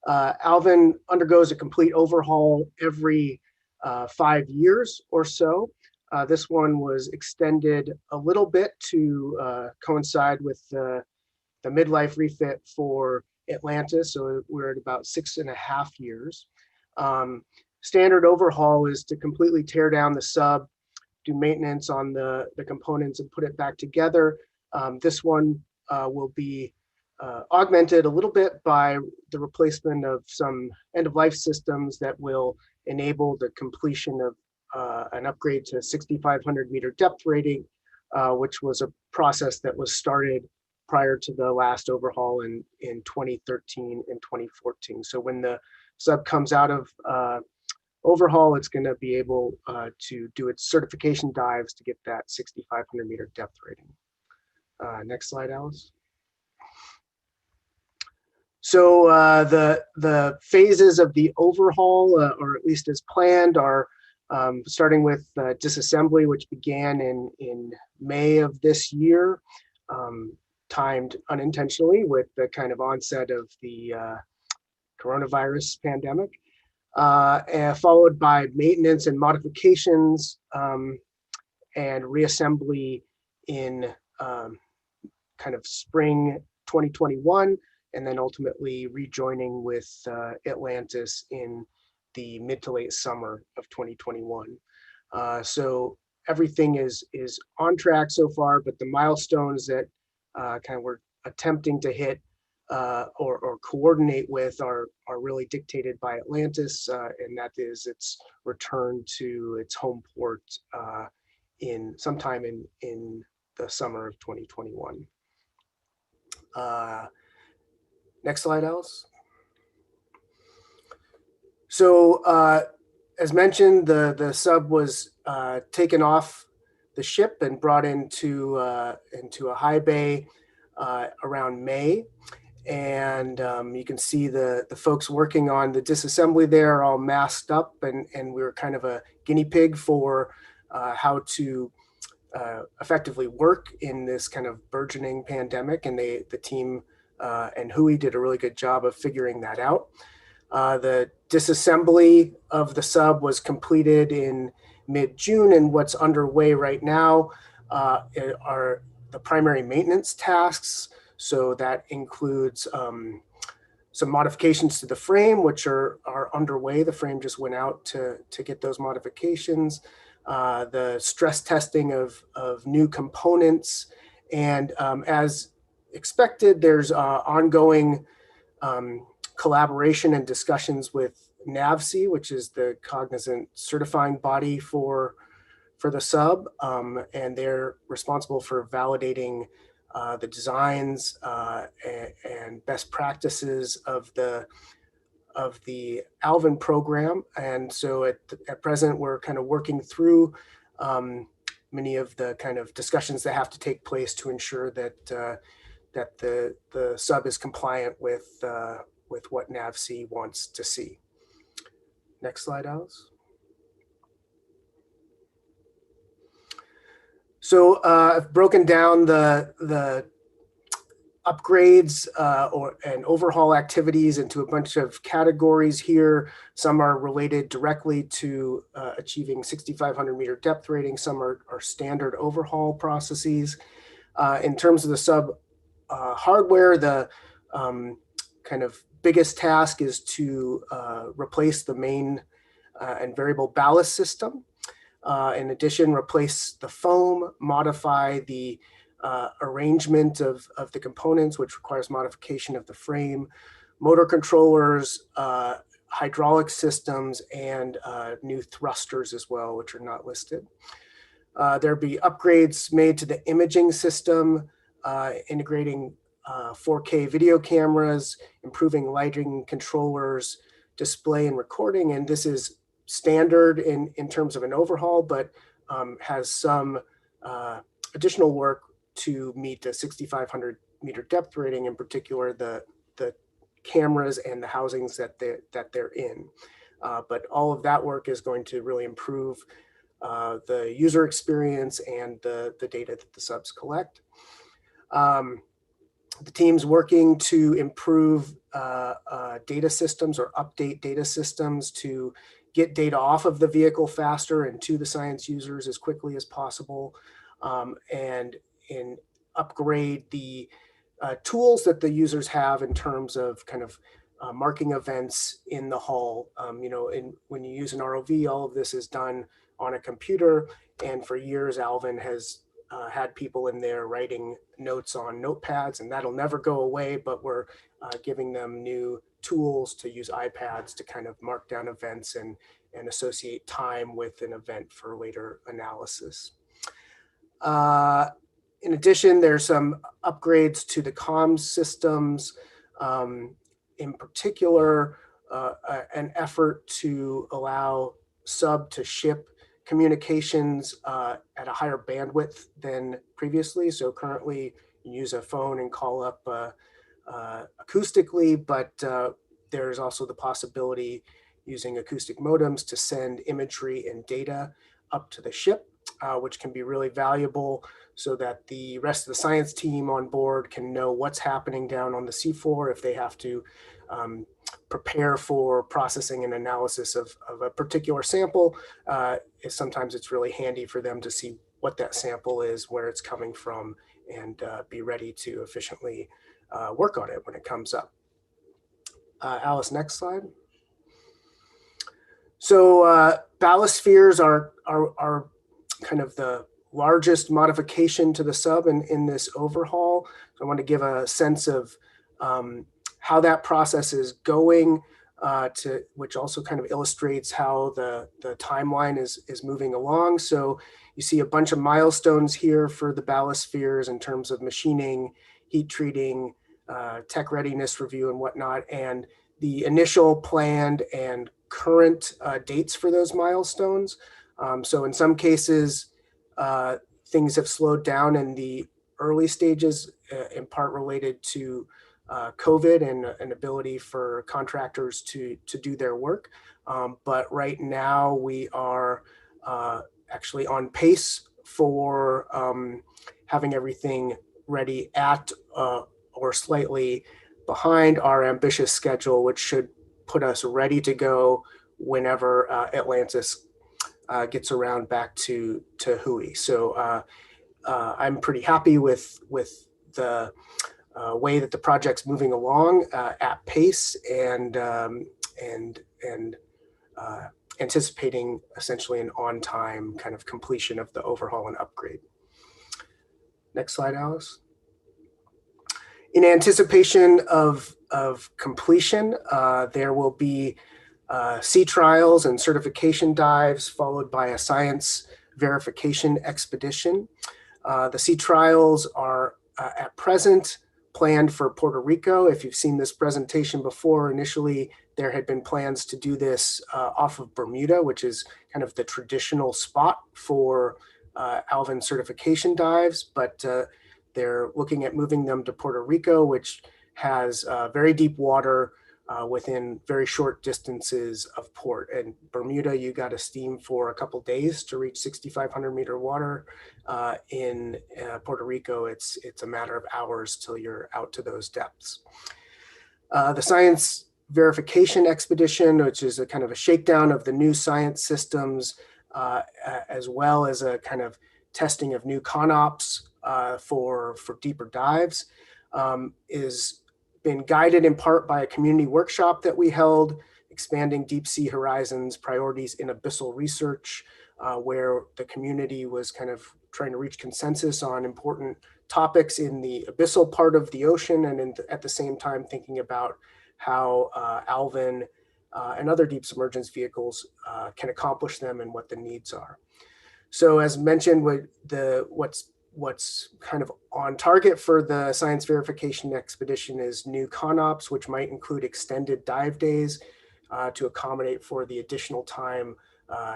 D: ALVIN undergoes a complete overhaul every 5 years or so. This one was extended a little bit to coincide with the midlife refit for Atlantis, so we're at about 6.5 years. Standard overhaul is to completely tear down the sub, do maintenance on the components and put it back together. This one will be augmented a little bit by the replacement of some end-of-life systems that will enable the completion of an upgrade to 6,500 meter depth rating, which was a process that was started prior to the last overhaul in 2013 and 2014. So when the sub comes out of overhaul, it's going to be able to do its certification dives to get that 6,500 meter depth rating. Next slide, Alice. So the phases of the overhaul, or at least as planned, are starting with disassembly, which began in May of this year, timed unintentionally with the kind of onset of the coronavirus pandemic, and followed by maintenance and modifications and reassembly in kind of spring 2021, and then ultimately rejoining with Atlantis in the mid to late summer of 2021. So everything is on track so far, but the milestones that kind of we're attempting to hit or coordinate with are really dictated by Atlantis, and that is its return to its home port in sometime in the summer of 2021. Next slide, Alice. So as mentioned, the sub was taken off the ship and brought into a high bay around May. And you can see the folks working on the disassembly there are all masked up, and we were kind of a guinea pig for how to effectively work in this kind of burgeoning pandemic. And the team and Hui did a really good job of figuring that out. The disassembly of the sub was completed in mid-June, and what's underway right now are the primary maintenance tasks. So that includes some modifications to the frame, which are underway. The frame just went out to get those modifications. The stress testing of new components. And as expected, there's ongoing collaboration and discussions with NAVSEA, which is the cognizant certifying body for the sub, and they're responsible for validating the designs and best practices of the ALVIN program. And so at present, we're kind of working through many of the kind of discussions that have to take place to ensure that that the sub is compliant with what NAVSEA wants to see. Next slide, Alice. So I've broken down the upgrades and overhaul activities into a bunch of categories here. Some are related directly to achieving 6,500 meter depth rating. Some are standard overhaul processes. In terms of the sub hardware, the kind of biggest task is to replace the main and variable ballast system. In addition, replace the foam, modify the arrangement of the components, which requires modification of the frame, motor controllers, hydraulic systems, and new thrusters as well, which are not listed. There'll be upgrades made to the imaging system, integrating 4K video cameras, improving lighting controllers, display and recording. And this is standard in terms of an overhaul, but has some additional work to meet the 6,500 meter depth rating, in particular the cameras and the housings that they're in. But all of that work is going to really improve the user experience and the data that the subs collect. The team's working to improve data systems or update data systems to get data off of the vehicle faster and to the science users as quickly as possible, and upgrade the tools that the users have in terms of kind of marking events in the hull. When you use an ROV, all of this is done on a computer, and for years ALVIN has had people in there writing notes on notepads, and that'll never go away, but we're giving them new tools to use iPads to kind of mark down events and associate time with an event for later analysis. In addition, there's some upgrades to the comms systems, in particular, an effort to allow sub to ship communications at a higher bandwidth than previously. So currently you use a phone and call up acoustically, but there's also the possibility using acoustic modems to send imagery and data up to the ship, which can be really valuable so that the rest of the science team on board can know what's happening down on the seafloor if they have to prepare for processing and analysis of a particular sample. Sometimes it's really handy for them to see what that sample is, where it's coming from, and be ready to efficiently work on it when it comes up. Alice, next slide. So ballast spheres are kind of the largest modification to the sub in this overhaul. So I want to give a sense of how that process is going, which also kind of illustrates how the timeline is moving along. So you see a bunch of milestones here for the ballast spheres in terms of machining, heat treating, tech readiness review and whatnot, and the initial planned and current dates for those milestones. So in some cases, things have slowed down in the early stages, in part related to COVID and an ability for contractors to do their work. But right now we are actually on pace for having everything ready at or slightly behind our ambitious schedule, which should put us ready to go whenever Atlantis gets around back to Hui. So I'm pretty happy with the way that the project's moving along at pace, and anticipating essentially an on-time kind of completion of the overhaul and upgrade. Next slide, Alice. In anticipation of completion, there will be sea trials and certification dives, followed by a science verification expedition. The sea trials are at present planned for Puerto Rico. If you've seen this presentation before, initially there had been plans to do this off of Bermuda, which is kind of the traditional spot for ALVIN certification dives, but they're looking at moving them to Puerto Rico, which has very deep water within very short distances of port. And Bermuda, you got to steam for a couple days to reach 6,500 meter water. In Puerto Rico, it's a matter of hours till you're out to those depths. The science verification expedition, which is a kind of a shakedown of the new science systems, as well as a kind of testing of new CONOPS for deeper dives, is been guided in part by a community workshop that we held, expanding deep sea horizons, priorities in abyssal research, where the community was kind of trying to reach consensus on important topics in the abyssal part of the ocean, and at the same time thinking about how ALVIN and other deep submergence vehicles can accomplish them and what the needs are. So as mentioned, what's kind of on target for the science verification expedition is new CONOPS, which might include extended dive days, to accommodate for the additional time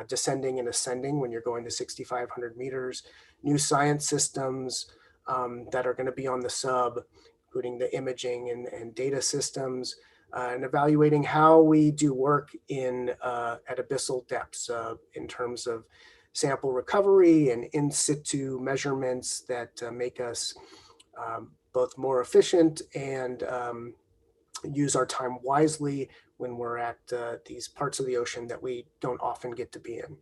D: descending and ascending when you're going to 6,500 meters, new science systems that are going to be on the sub, including the imaging and data systems, and evaluating how we do work in at abyssal depths in terms of sample recovery and in situ measurements that make us both more efficient and use our time wisely when we're at these parts of the ocean that we don't often get to be in.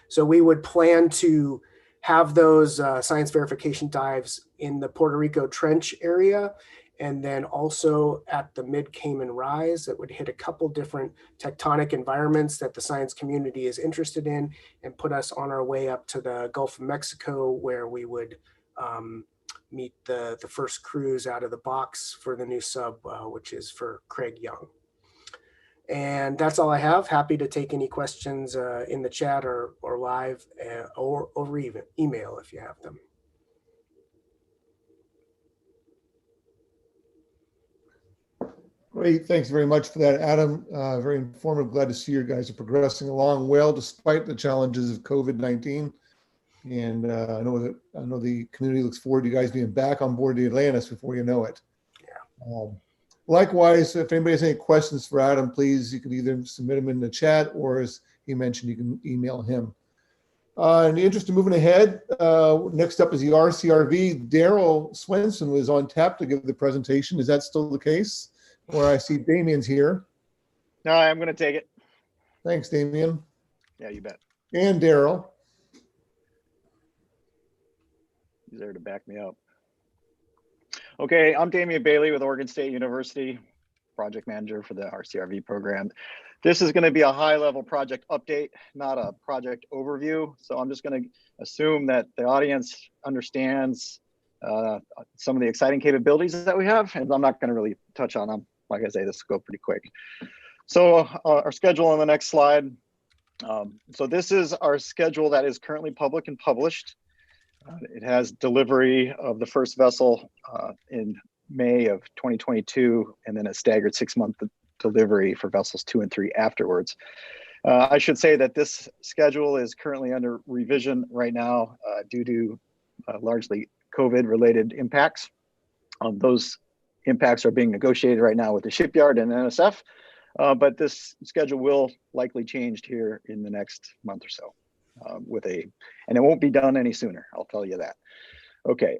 D: So we would plan to have those science verification dives in the Puerto Rico Trench area, and then also at the Mid-Cayman Rise that would hit a couple different tectonic environments that the science community is interested in, and put us on our way up to the Gulf of Mexico, where we would meet the first cruise out of the box for the new sub, which is for Craig Young. And that's all I have. Happy to take any questions in the chat or live or over even email if you have them.
B: Great, thanks very much for that, Adam. Very informative. Glad to see you guys are progressing along well despite the challenges of COVID-19. And I know the community looks forward to you guys being back on board the Atlantis before you know it.
D: Yeah.
B: Likewise, if anybody has any questions for Adam, please, you can either submit them in the chat, or as he mentioned, you can email him. In the interest of moving ahead, next up is the RCRV. Daryl Swenson was on tap to give the presentation. Is that still the case? Or I see Damien's here.
F: No, I'm going to take it.
B: Thanks, Damien.
F: Yeah, you bet.
B: And Daryl.
F: He's there to back me up. Okay, I'm Damien Bailey with Oregon State University, project manager for the RCRV program. This is going to be a high-level project update, not a project overview. So I'm just going to assume that the audience understands some of the exciting capabilities that we have, and I'm not going to really touch on them. Like I say, this will go pretty quick. So our schedule on the next slide. So this is our schedule that is currently public and published. It has delivery of the first vessel in May of 2022, and then a staggered 6-month delivery for vessels 2 and 3 afterwards. I should say that this schedule is currently under revision right now due to largely COVID-related impacts. Those impacts are being negotiated right now with the shipyard and NSF, but this schedule will likely change here in the next month or so. And it won't be done any sooner, I'll tell you that. Okay,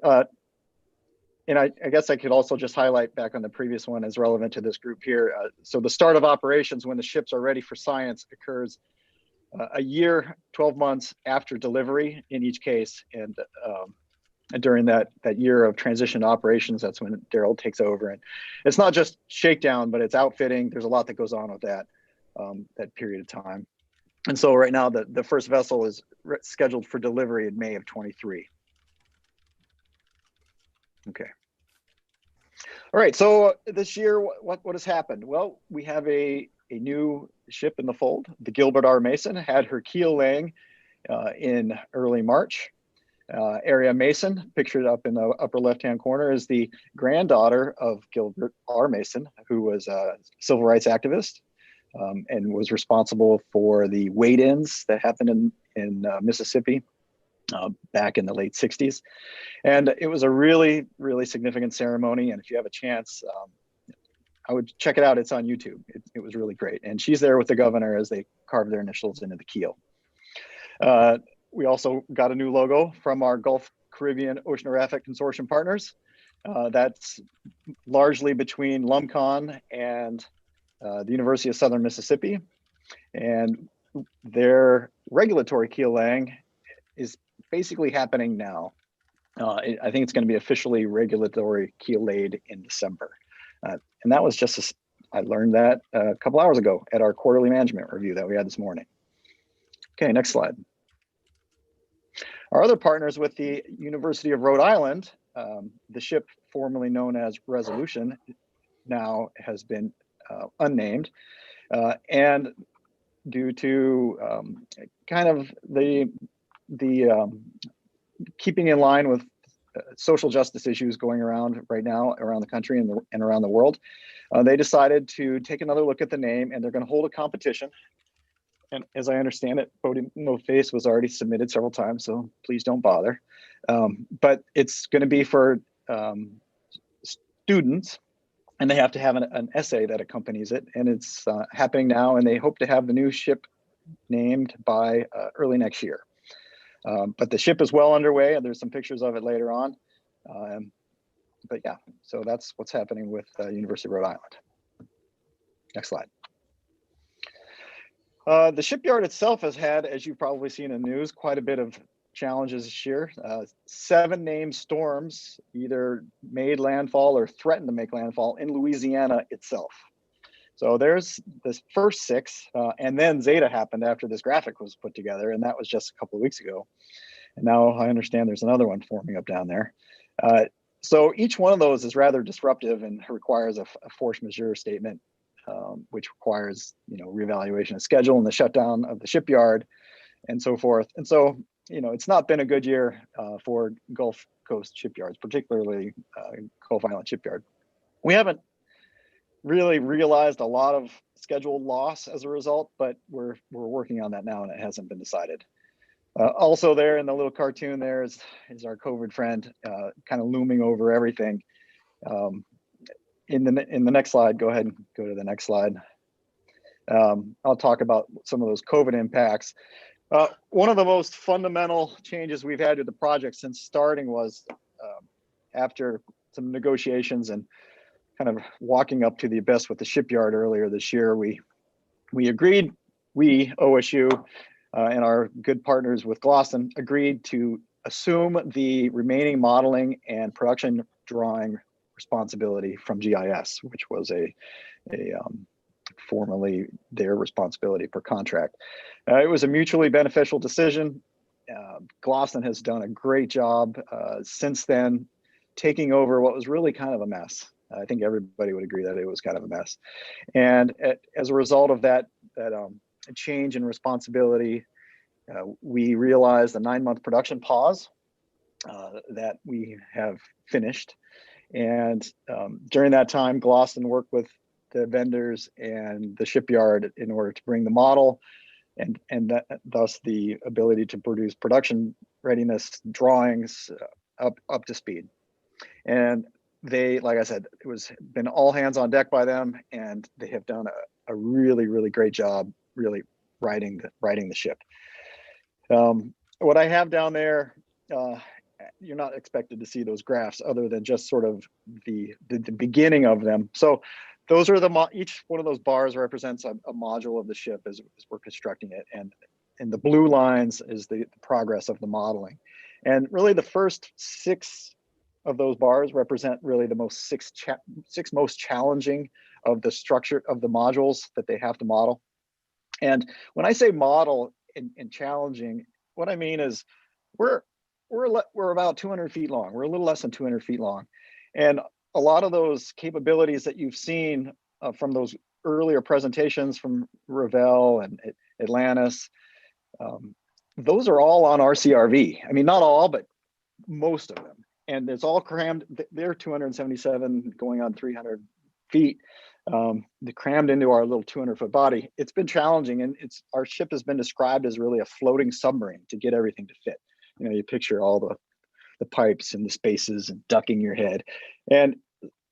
F: and I guess I could also just highlight back on the previous one as relevant to this group here. So the start of operations when the ships are ready for science occurs a year, 12 months after delivery in each case. And during that year of transition to operations, that's when Daryl takes over. And it's not just shakedown, but it's outfitting. There's a lot that goes on with that, that period of time. And so right now, the first vessel is scheduled for delivery in May of 23. Okay. All right, so this year, what has happened? Well, we have a new ship in the fold. The Gilbert R. Mason had her keel laying in early March. Aria Mason, pictured up in the upper left-hand corner, is the granddaughter of Gilbert R. Mason, who was a civil rights activist. And was responsible for the wade-ins that happened in Mississippi back in the late 60s. And it was a really, really significant ceremony. And if you have a chance, I would check it out. It's on YouTube. It was really great. And she's there with the governor as they carve their initials into the keel. We also got a new logo from our Gulf Caribbean Oceanographic Consortium partners. That's largely between LUMCON and the University of Southern Mississippi, and their regulatory keel laying is basically happening now. I think it's going to be officially regulatory keel laid in December. And that was just, I learned that a couple hours ago at our quarterly management review that we had this morning. Okay, next slide. Our other partners with the University of Rhode Island, the ship formerly known as Resolution, now has been unnamed, and due to kind of the keeping in line with social justice issues going around right now around the country and around the world. They decided to take another look at the name, and they're going to hold a competition. And as I understand it, Voting No Face was already submitted several times, so please don't bother. But it's going to be for students, and they have to have an essay that accompanies it. And it's happening now, and they hope to have the new ship named by early next year. But the ship is well underway, and there's some pictures of it later on. But yeah, so that's what's happening with University of Rhode Island. Next slide. The shipyard itself has had, as you've probably seen in the news, quite a bit of challenges this year. 7 named storms either made landfall or threatened to make landfall in Louisiana itself. So there's this first 6, and then Zeta happened after this graphic was put together, and that was just a couple of weeks ago. And now I understand there's another one forming up down there. So each one of those is rather disruptive and requires a force majeure statement, which requires, reevaluation of schedule and the shutdown of the shipyard and so forth. And so, it's not been a good year for Gulf Coast shipyards, particularly Gulf Island shipyard. We haven't really realized a lot of scheduled loss as a result, but we're working on that now, and it hasn't been decided. Also there in the little cartoon there is our COVID friend, kind of looming over everything. In the next slide, go ahead and go to the next slide. I'll talk about some of those COVID impacts. One of the most fundamental changes we've had to the project since starting was after some negotiations and kind of walking up to the abyss with the shipyard earlier this year, we agreed, OSU, and our good partners with Glosson agreed to assume the remaining modeling and production drawing responsibility from GIS, which was formerly their responsibility per contract. It was a mutually beneficial decision. Glosson has done a great job since then, taking over what was really kind of a mess. I think everybody would agree that it was kind of a mess. And as a result of that change in responsibility, we realized a 9-month production pause that we have finished. And during that time, Glosson worked with the vendors and the shipyard in order to bring the model and thus the ability to produce production readiness drawings up to speed. And they, like I said, been all hands on deck by them, and they have done a really, really great job really riding the ship. What I have down there, you're not expected to see those graphs other than just sort of the beginning of them. So those are each one of those bars represents a module of the ship as we're constructing it, and the blue lines is the progress of the modeling. And really the first 6 of those bars represent really the six most challenging of the structure of the modules that they have to model. And when I say model and challenging, what I mean is we're about 200 feet long. We're a little less than 200 feet long. And a lot of those capabilities that you've seen from those earlier presentations from Revelle and Atlantis, those are all on RCRV. I mean, not all, but most of them. And it's all crammed. They're 277 going on 300 feet. They're crammed into our little 200-foot body. It's been challenging, and our ship has been described as really a floating submarine to get everything to fit. You picture all the pipes and the spaces and ducking your head, and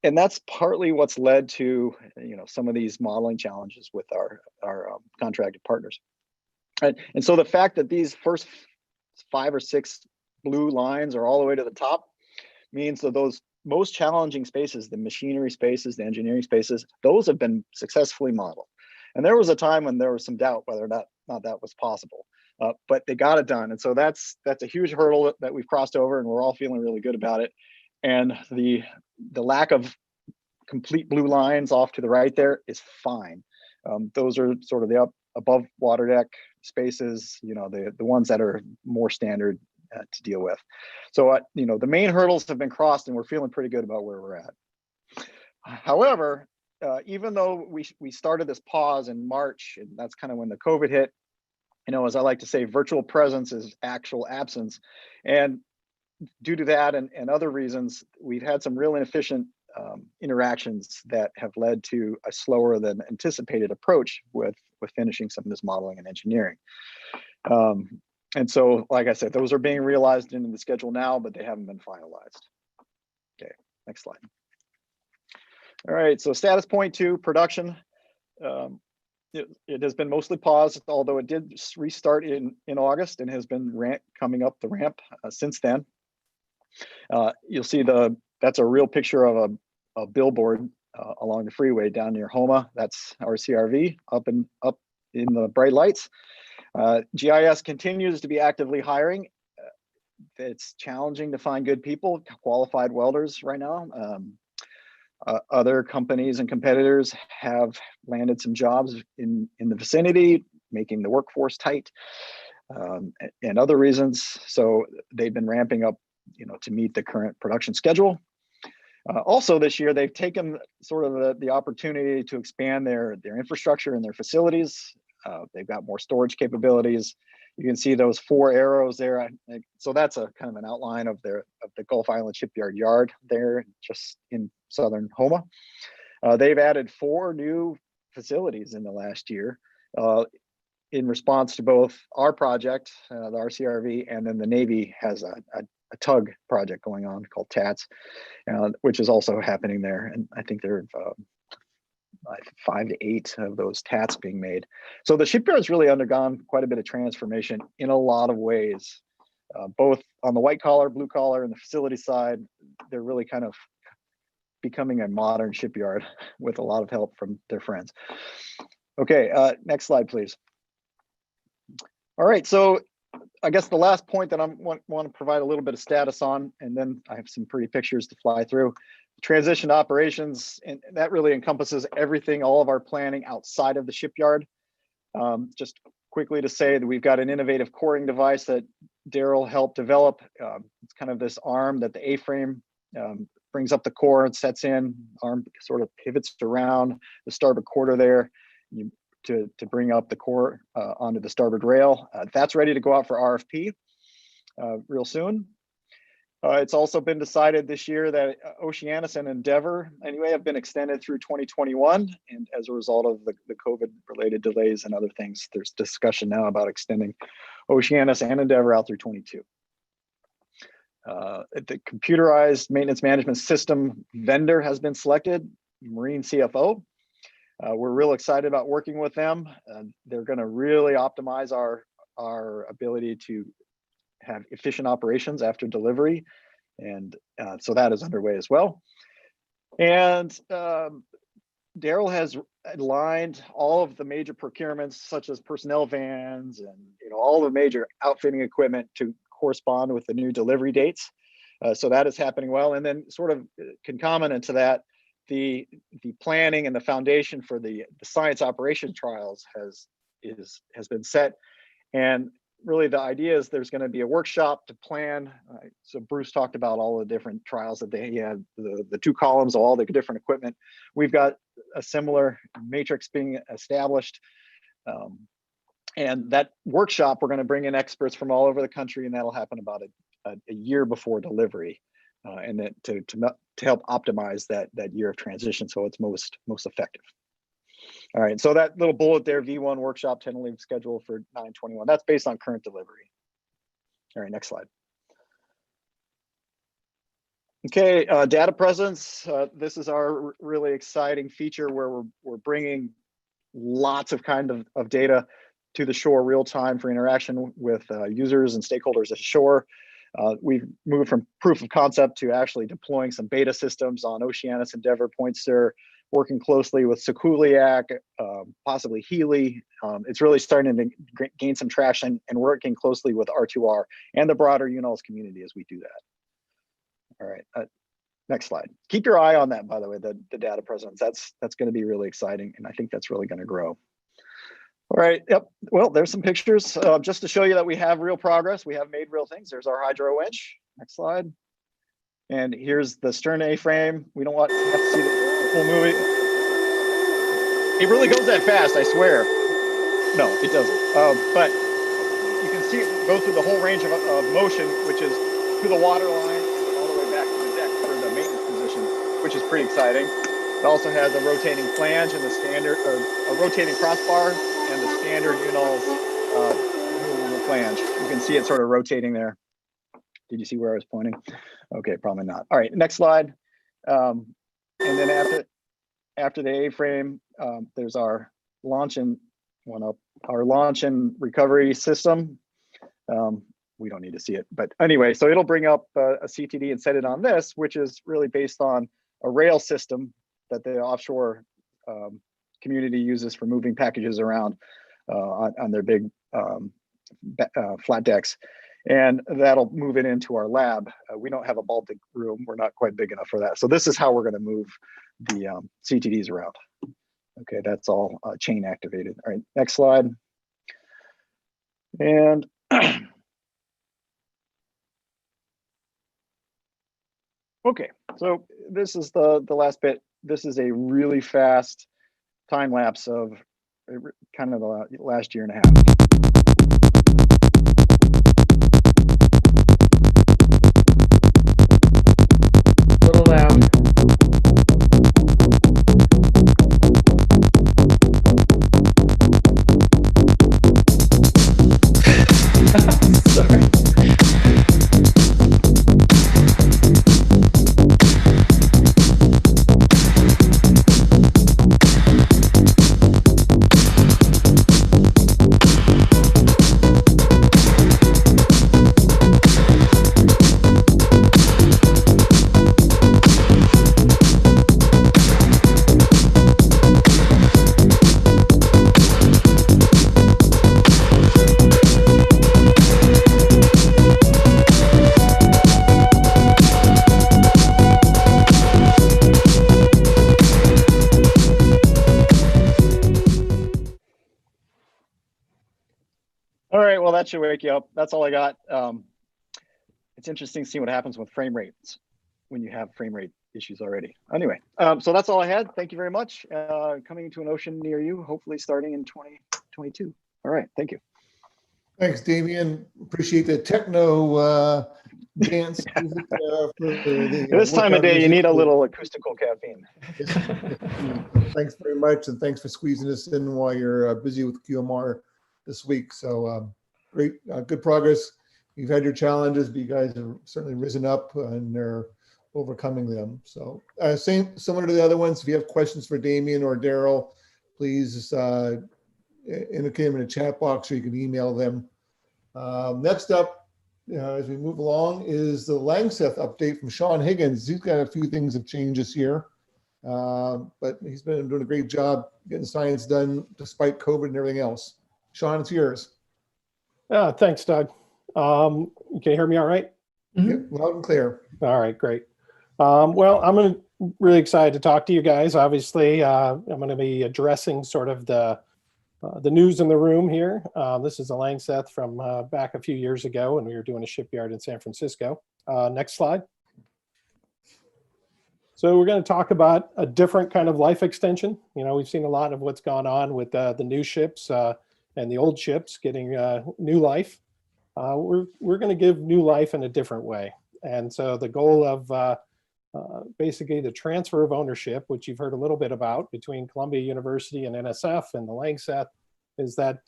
F: that's partly what's led to some of these modeling challenges with our contracted partners. And so the fact that these first 5 or 6 blue lines are all the way to the top means that those most challenging spaces, the machinery spaces, the engineering spaces, those have been successfully modeled. And there was a time when there was some doubt whether or not that was possible, but they got it done. And so that's a huge hurdle that we've crossed over, and we're all feeling really good about it. And the lack of complete blue lines off to the right there is fine. Those are sort of the above water deck spaces, the ones that are more standard to deal with. So, the main hurdles have been crossed, and we're feeling pretty good about where we're at. However, even though we started this pause in March, and that's kind of when the COVID hit, as I like to say, virtual presence is actual absence. And due to that and other reasons, we've had some real inefficient interactions that have led to a slower than anticipated approach with finishing some of this modeling and engineering. And so, like I said, those are being realized in the schedule now, but they haven't been finalized. Okay, next slide. All right, so status point 2, production. It has been mostly paused, although it did restart in August and has been coming up the ramp since then. You'll see that's a real picture of a billboard along the freeway down near Homa. That's RCRV up in the bright lights. GIS continues to be actively hiring. It's challenging to find good people, qualified welders right now. Other companies and competitors have landed some jobs in the vicinity, making the workforce tight, and other reasons. So they've been ramping up, to meet the current production schedule. Also this year, they've taken sort of the opportunity to expand their infrastructure and their facilities. They've got more storage capabilities. You can see those 4 arrows there. So that's a kind of an outline of the Gulf Island Shipyard yard there, just in southern Homa. They've added 4 new facilities in the last year in response to both our project, the RCRV, and then the Navy has a tug project going on called TATS, which is also happening there. And I think there are 5 to 8 of those TATs being made. So the shipyard's really undergone quite a bit of transformation in a lot of ways, both on the white collar, blue collar, and the facility side. They're really kind of becoming a modern shipyard with a lot of help from their friends. Okay, next slide, please. All right, so I guess the last point that I want to provide a little bit of status on, and then I have some pretty pictures to fly through. Transition to operations, and that really encompasses everything, all of our planning outside of the shipyard. Just quickly to say that we've got an innovative coring device that Daryl helped develop. It's kind of this arm that the A-frame brings up the core and sets in. Arm sort of pivots around the starboard quarter there to bring up the core onto the starboard rail. That's ready to go out for RFP real soon. It's also been decided this year that Oceanus and Endeavor anyway have been extended through 2021, and as a result of the COVID related delays and other things, there's discussion now about extending Oceanus and Endeavor out through 22. The computerized maintenance management system vendor has been selected, Marine CFO. We're real excited about working with them. They're going to really optimize our ability to have efficient operations after delivery. And so that is underway as well. And Daryl has aligned all of the major procurements, such as personnel vans and all the major outfitting equipment to correspond with the new delivery dates. So that is happening well. And then sort of concomitant to that, the planning and the foundation for the science operation trials has been set. And really the idea is there's going to be a workshop to plan. So Bruce talked about all the different trials that they had, the 2 columns of all the different equipment. We've got a similar matrix being established. And that workshop, we're going to bring in experts from all over the country, and that'll happen about a year before delivery. And then to help optimize that year of transition so it's most effective. All right, so that little bullet there, V1 workshop tentative schedule for 9/21, that's based on current delivery. All right, next slide. Okay, data presence. This is our really exciting feature where we're bringing lots of of data to the shore real time for interaction with users and stakeholders at shore. We've moved from proof of concept to actually deploying some beta systems on Oceanus, Endeavor, Pointer, working closely with Sekuliak, possibly Healy. It's really starting to gain some traction and working closely with R2R and the broader UNOLS community as we do that. All right, next slide. Keep your eye on that, by the way, the data presence. That's going to be really exciting, and I think that's really going to grow. All right, yep, well, there's some pictures just to show you that we have real progress. We have made real things. There's our hydro winch. Next slide. And here's the stern A-frame. We don't want to have to see the full movie. It really goes that fast, I swear. No, it doesn't. But you can see it go through the whole range of motion, which is to the water line, all the way back to the deck for the maintenance position, which is pretty exciting. It also has a rotating flange and the standard, a rotating crossbar and the standard UNOLS removable flange. You can see it sort of rotating there. Did you see where I was pointing? Okay, probably not. All right, next slide. And then after the A-frame, there's our launch and our launch and recovery system. We don't need to see it, but anyway, so it'll bring up a CTD and set it on this, which is really based on a rail system that the offshore community uses for moving packages around on their big flat decks. And that'll move it into our lab. We don't have a Baltic room. We're not quite big enough for that. So this is how we're going to move the CTDs around. Okay, that's all chain activated. All right, next slide. And okay, so this is the last bit. This is a really fast time lapse of kind of the last year and a half.
A: Little loud. Sorry.
F: All right, well, that should wake you up. That's all I got. It's interesting seeing what happens with frame rates when you have frame rate issues already. Anyway, so that's all I had. Thank you very much. Coming to an ocean near you, hopefully starting in 2022. All right, thank you.
B: Thanks, Damien. Appreciate the techno dance.
F: This time of day, you need a little acoustical caffeine.
B: Thanks very much, and thanks for squeezing us in while you're busy with QMR this week. So great, good progress. You've had your challenges, but you guys have certainly risen up and are overcoming them. So similar to the other ones, if you have questions for Damien or Daryl, please indicate them in the chat box or you can email them. Next up, as we move along, is the Langseth update from Sean Higgins. He's got a few things have changed this year, but he's been doing a great job getting science done despite COVID and everything else. Sean, it's yours.
G: Thanks, Doug. Can you hear me all right?
B: Yep, loud and clear.
G: All right, great. Well, I'm really excited to talk to you guys. Obviously, I'm going to be addressing sort of the news in the room here. This is a Langseth from back a few years ago when we were doing a shipyard in San Francisco. Next slide. So we're going to talk about a different kind of life extension. You know, we've seen a lot of what's gone on with the new ships and the old ships getting new life. We're going to give new life in a different way. And so the goal of basically the transfer of ownership, which you've heard a little bit about between Columbia University and NSF and the Langseth, is that,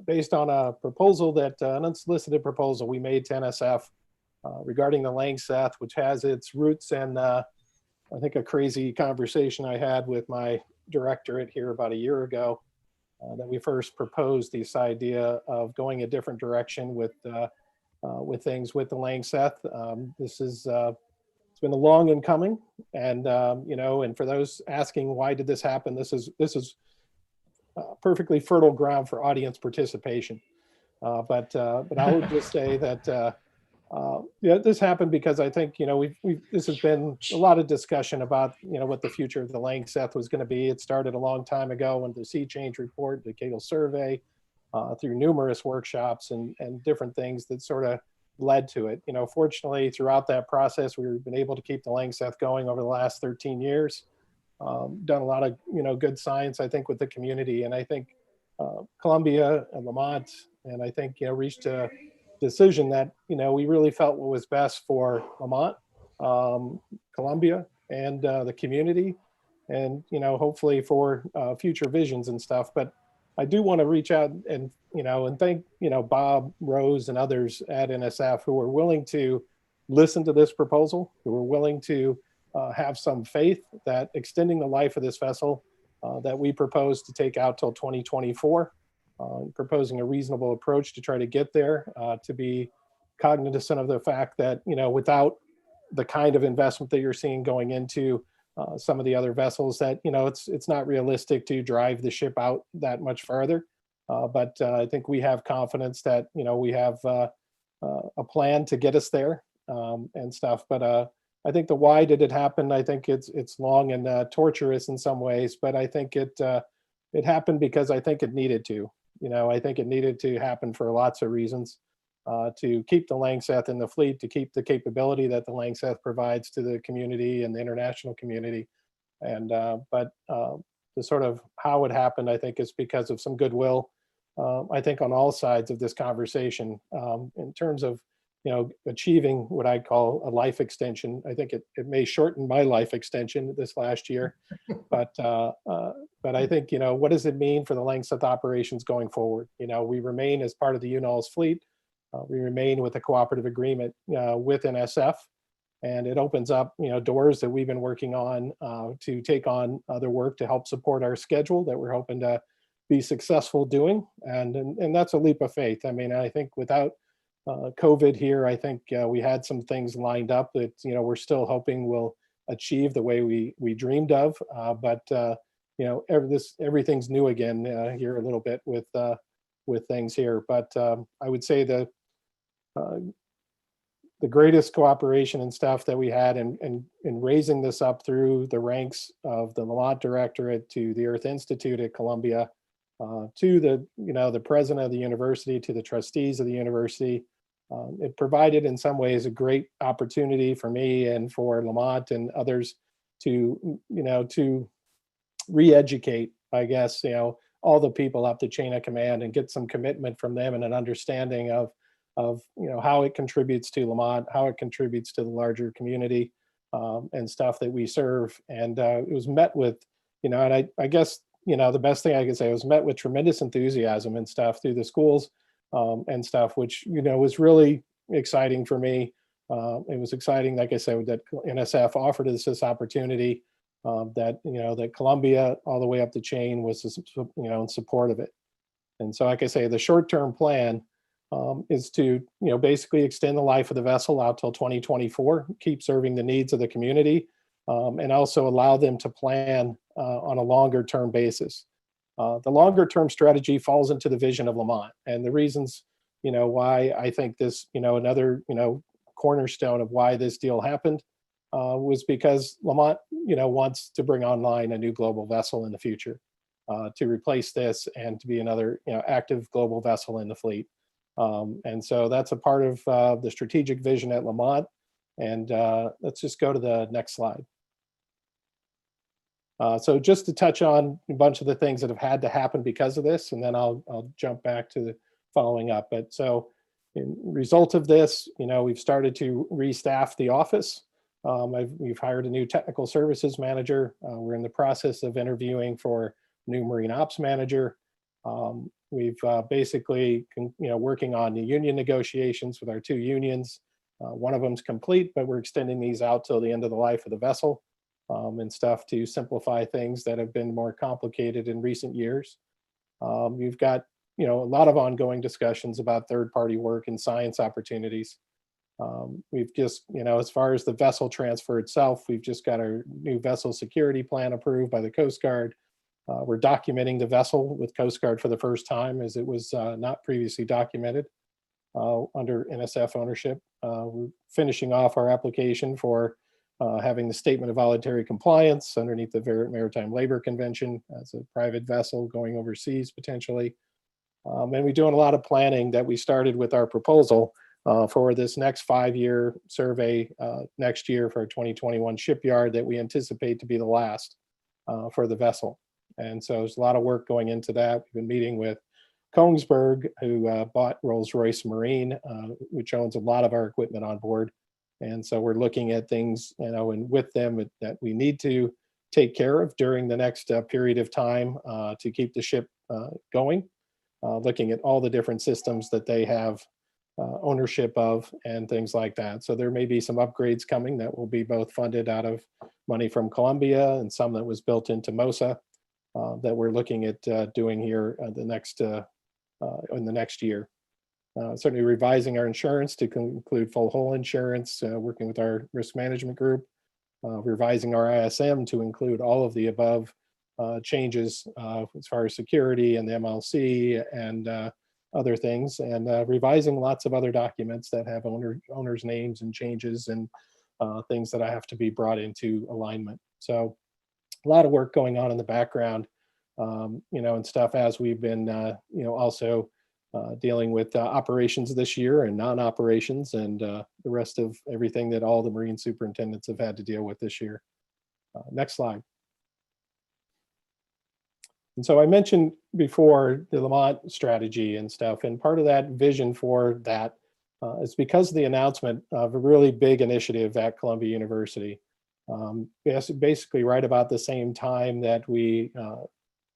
G: based on a proposal that, an unsolicited proposal we made to NSF regarding the Langseth, which has its roots in, I think, a crazy conversation I had with my directorate here about a year ago, that we first proposed this idea of going a different direction with things with the Langseth. This is it's been a long in coming, and and for those asking why did this happen, this is perfectly fertile ground for audience participation. But I would just say that this happened because I think this has been a lot of discussion about what the future of the Langseth was going to be. It started a long time ago when the Sea Change Report, the Cagle Survey, through numerous workshops and different things that sort of led to it. Fortunately, throughout that process, we've been able to keep the Langseth going over the last 13 years. Done a lot of good science, I think, with the community, and I think Columbia and Lamont, and I think reached a decision that, we really felt what was best for Lamont, Columbia, and the community, and, hopefully for future visions and stuff. But I do want to reach out and, and thank, Bob, Rose, and others at NSF who were willing to listen to this proposal, who were willing to have some faith that extending the life of this vessel that we propose to take out till 2024, proposing a reasonable approach to try to get there, to be cognizant of the fact that, without the kind of investment that you're seeing going into some of the other vessels, that, it's not realistic to drive the ship out that much farther. But I think we have confidence that, we have a plan to get us there and stuff. But I think the why did it happen? I think it's long and torturous in some ways, but I think it happened because I think it needed to. I think it needed to happen for lots of reasons, to keep the Langseth in the fleet, to keep the capability that the Langseth provides to the community and the international community. And but the sort of how it happened, I think, is because of some goodwill, I think, on all sides of this conversation, in terms of achieving what I call a life extension. I think it may shorten my life extension this last year, but I think, what does it mean for the Langseth operations going forward? We remain as part of the UNOLS fleet. We remain with a cooperative agreement with NSF, and it opens up, doors that we've been working on to take on other work to help support our schedule that we're hoping to be successful doing. And that's a leap of faith. I mean, I think without COVID here, I think we had some things lined up that, we're still hoping will achieve the way we dreamed of. But everything's new again here a little bit with things here. But I would say the greatest cooperation and stuff that we had in raising this up through the ranks of the Lamont Directorate to the Earth Institute at Columbia, to the president of the university, to the trustees of the university. It provided in some ways a great opportunity for me and for Lamont and others to re-educate, I guess, all the people up the chain of command and get some commitment from them and an understanding of how it contributes to Lamont, how it contributes to the larger community, and stuff that we serve. And it was met with, and I guess, the best thing I could say, it was met with tremendous enthusiasm and stuff through the schools and stuff, which, was really exciting for me. It was exciting, like I said, that NSF offered us this opportunity, that Columbia all the way up the chain was, in support of it. And so, like I say, the short-term plan is to, basically extend the life of the vessel out till 2024, keep serving the needs of the community, and also allow them to plan on a longer term basis. The longer term strategy falls into the vision of Lamont, and the reasons, why I think this, another, cornerstone of why this deal happened was because Lamont, wants to bring online a new global vessel in the future to replace this and to be another, active global vessel in the fleet. And so that's a part of the strategic vision at Lamont. And let's just go to the next slide. So just to touch on a bunch of the things that have had to happen because of this, and then I'll jump back to the following up. But so in result of this, we've started to restaff the office. We've hired a new technical services manager. We're in the process of interviewing for new marine ops manager. We've basically, working on the union negotiations with our two unions. One of them's complete, but we're extending these out till the end of the life of the vessel and stuff to simplify things that have been more complicated in recent years. We've got, a lot of ongoing discussions about third-party work and science opportunities. We've just, as far as the vessel transfer itself, we've just got our new vessel security plan approved by the Coast Guard. We're documenting the vessel with Coast Guard for the first time, as it was not previously documented under NSF ownership. We're finishing off our application for having the statement of voluntary compliance underneath the Maritime Labor Convention as a private vessel going overseas potentially. And we're doing a lot of planning that we started with our proposal for this next 5-year survey next year for our 2021 shipyard that we anticipate to be the last for the vessel. And so there's a lot of work going into that. We've been meeting with Kongsberg, who bought Rolls-Royce Marine, which owns a lot of our equipment on board. And so we're looking at things, and with them that we need to take care of during the next period of time to keep the ship going, looking at all the different systems that they have ownership of and things like that. So there may be some upgrades coming that will be both funded out of money from Columbia and some that was built into MOSA that we're looking at doing here in the next year. Certainly revising our insurance to include full hull insurance, working with our risk management group, revising our ISM to include all of the above changes as far as security and the MLC and other things, and revising lots of other documents that have owners' names and changes and things that I have to be brought into alignment. So a lot of work going on in the background, and stuff as we've been, also dealing with operations this year and non-operations and the rest of everything that all the Marine superintendents have had to deal with this year. Next slide. And so I mentioned before the Lamont strategy and stuff, and part of that vision for that is because of the announcement of a really big initiative at Columbia University. Basically right about the same time that we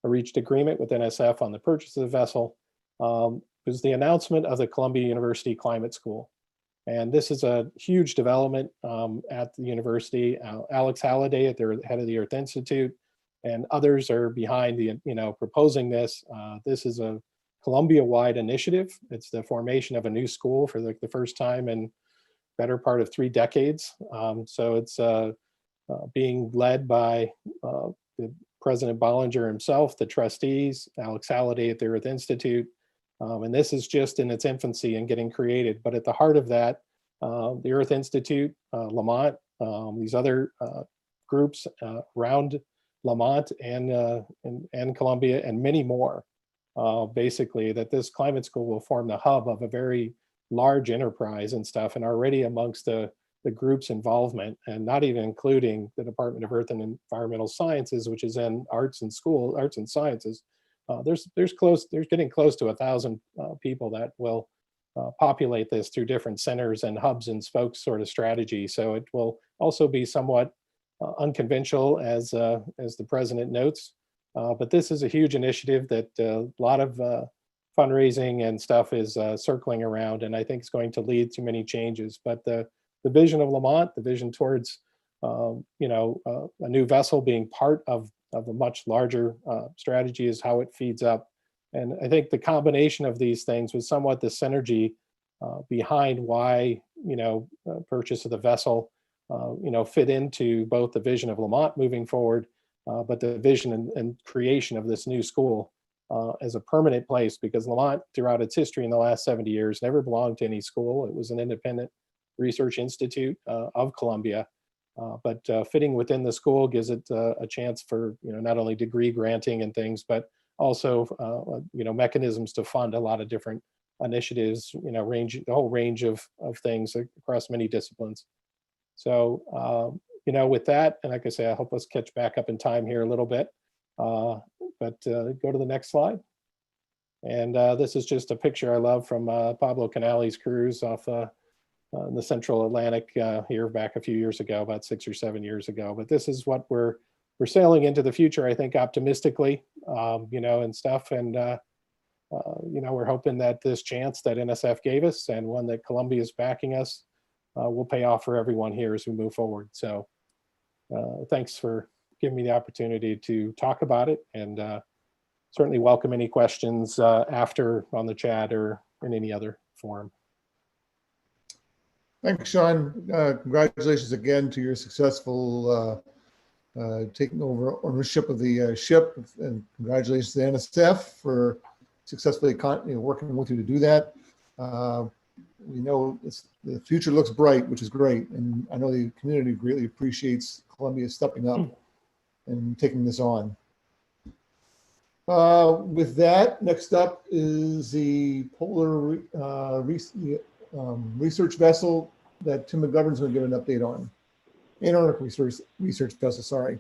G: reached agreement with NSF on the purchase of the vessel, was the announcement of the Columbia University Climate School. And this is a huge development at the university. Alex Halliday, at the head of the Earth Institute, and others are behind the, proposing this. This is a Columbia-wide initiative. It's the formation of a new school for the first time in better part of 3 decades. So it's being led by the President Bollinger himself, the trustees, Alex Halliday at the Earth Institute. And this is just in its infancy and getting created. But at the heart of that, the Earth Institute, Lamont, these other groups around Lamont and Columbia and many more, basically, that this climate school will form the hub of a very large enterprise and stuff, and already amongst the group's involvement, and not even including the Department of Earth and Environmental Sciences, which is in arts and sciences. There's getting close to 1,000 people that will populate this through different centers and hubs and spokes sort of strategy. So it will also be somewhat unconventional, as the president notes. But this is a huge initiative that a lot of fundraising and stuff is circling around, and I think it's going to lead to many changes. But the vision of Lamont, the vision towards a new vessel being part of a much larger strategy is how it feeds up. And I think the combination of these things was somewhat the synergy behind why purchase of the vessel fit into both the vision of Lamont moving forward, but the vision and creation of this new school as a permanent place, because Lamont, throughout its history in the last 70 years, never belonged to any school. It was an independent research institute of Columbia, but fitting within the school gives it a chance for not only degree granting and things, but also mechanisms to fund a lot of different initiatives, the whole range of things across many disciplines. So with that, and like I say, I hope us catch back up in time here a little bit, but go to the next slide. And this is just a picture I love from Pablo Canale's cruise off in the central Atlantic here back a few years ago, about 6 or 7 years ago. But this is what we're sailing into the future, I think, optimistically, and stuff. And, we're hoping that this chance that NSF gave us and one that Columbia is backing us will pay off for everyone here as we move forward. So thanks for giving me the opportunity to talk about it, and certainly welcome any questions after on the chat or in any other forum.
B: Thanks, Sean. Congratulations again to your successful taking over ownership of the ship, and congratulations to NSF for successfully working with you to do that. We know the future looks bright, which is great, and I know the community greatly appreciates Columbia stepping up and taking this on. With that, next up is the polar research vessel that Tim McGovern's going to give an update on. Antarctic research vessel, sorry.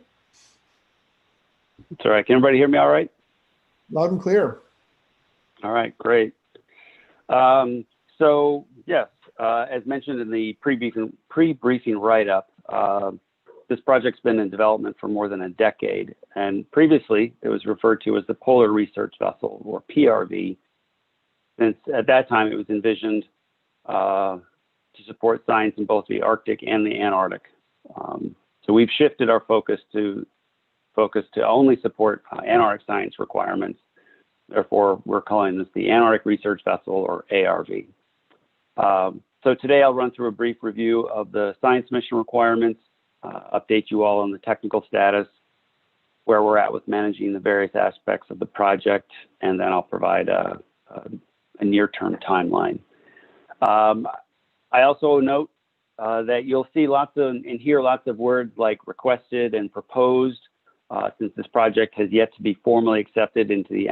H: It's all right. Can everybody hear me all right?
B: Loud and clear.
H: All right, great. So yes, as mentioned in the pre-briefing write-up, this project's been in development for more than a decade, and previously it was referred to as the Polar Research Vessel, or PRV, since at that time it was envisioned to support science in both the Arctic and the Antarctic. So we've shifted our focus to only support Antarctic science requirements. Therefore, we're calling this the Antarctic Research Vessel, or ARV. So today I'll run through a brief review of the science mission requirements, update you all on the technical status, where we're at with managing the various aspects of the project, and then I'll provide a near-term timeline. I also note that you'll see and hear lots of words like requested and proposed, since this project has yet to be formally accepted into the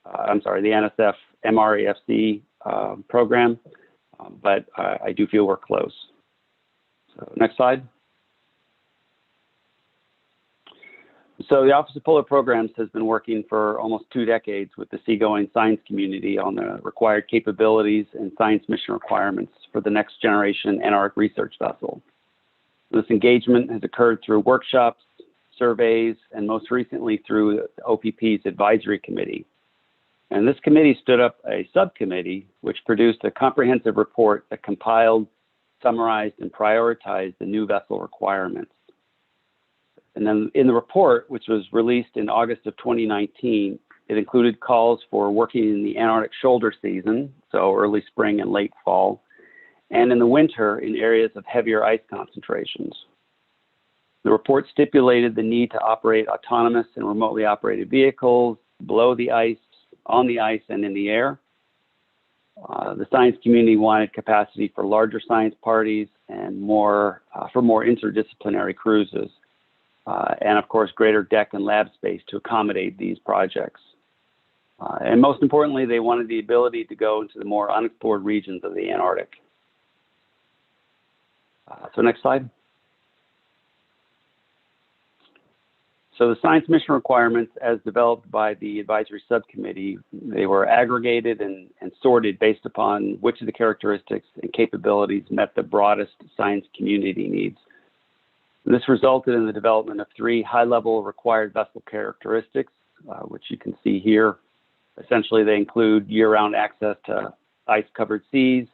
H: the NSF MRAFC program, but I do feel we're close. So next slide. So the Office of Polar Programs has been working for almost 2 decades with the seagoing science community on the required capabilities and science mission requirements for the next generation Antarctic research vessel. This engagement has occurred through workshops, surveys, and most recently through the OPP's advisory committee. And this committee stood up a subcommittee which produced a comprehensive report that compiled, summarized, and prioritized the new vessel requirements. And then in the report, which was released in August of 2019, it included calls for working in the Antarctic shoulder season, so early spring and late fall, and in the winter in areas of heavier ice concentrations. The report stipulated the need to operate autonomous and remotely operated vehicles below the ice, on the ice, and in the air. The science community wanted capacity for larger science parties and for more interdisciplinary cruises. And of course, greater deck and lab space to accommodate these projects. And most importantly, they wanted the ability to go into the more unexplored regions of the Antarctic. So next slide. So the science mission requirements, as developed by the advisory subcommittee, they were aggregated and sorted based upon which of the characteristics and capabilities met the broadest science community needs. This resulted in the development of 3 high-level required vessel characteristics, which you can see here. Essentially, they include year-round access to ice-covered seas,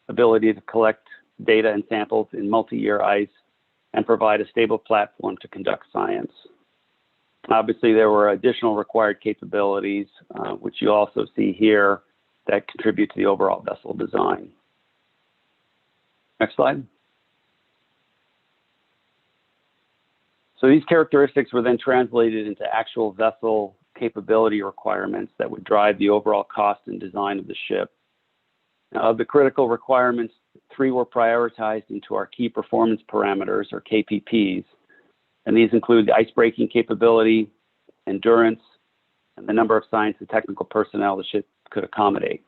H: ability to collect data and samples in multi-year ice, and provide a stable platform to conduct science. Obviously, there were additional required capabilities, which you also see here, that contribute to the overall vessel design. Next slide. So these characteristics were then translated into actual vessel capability requirements that would drive the overall cost and design of the ship. Now, of the critical requirements, 3 were prioritized into our key performance parameters, or KPPs. And these include the ice-breaking capability, endurance, and the number of science and technical personnel the ship could accommodate.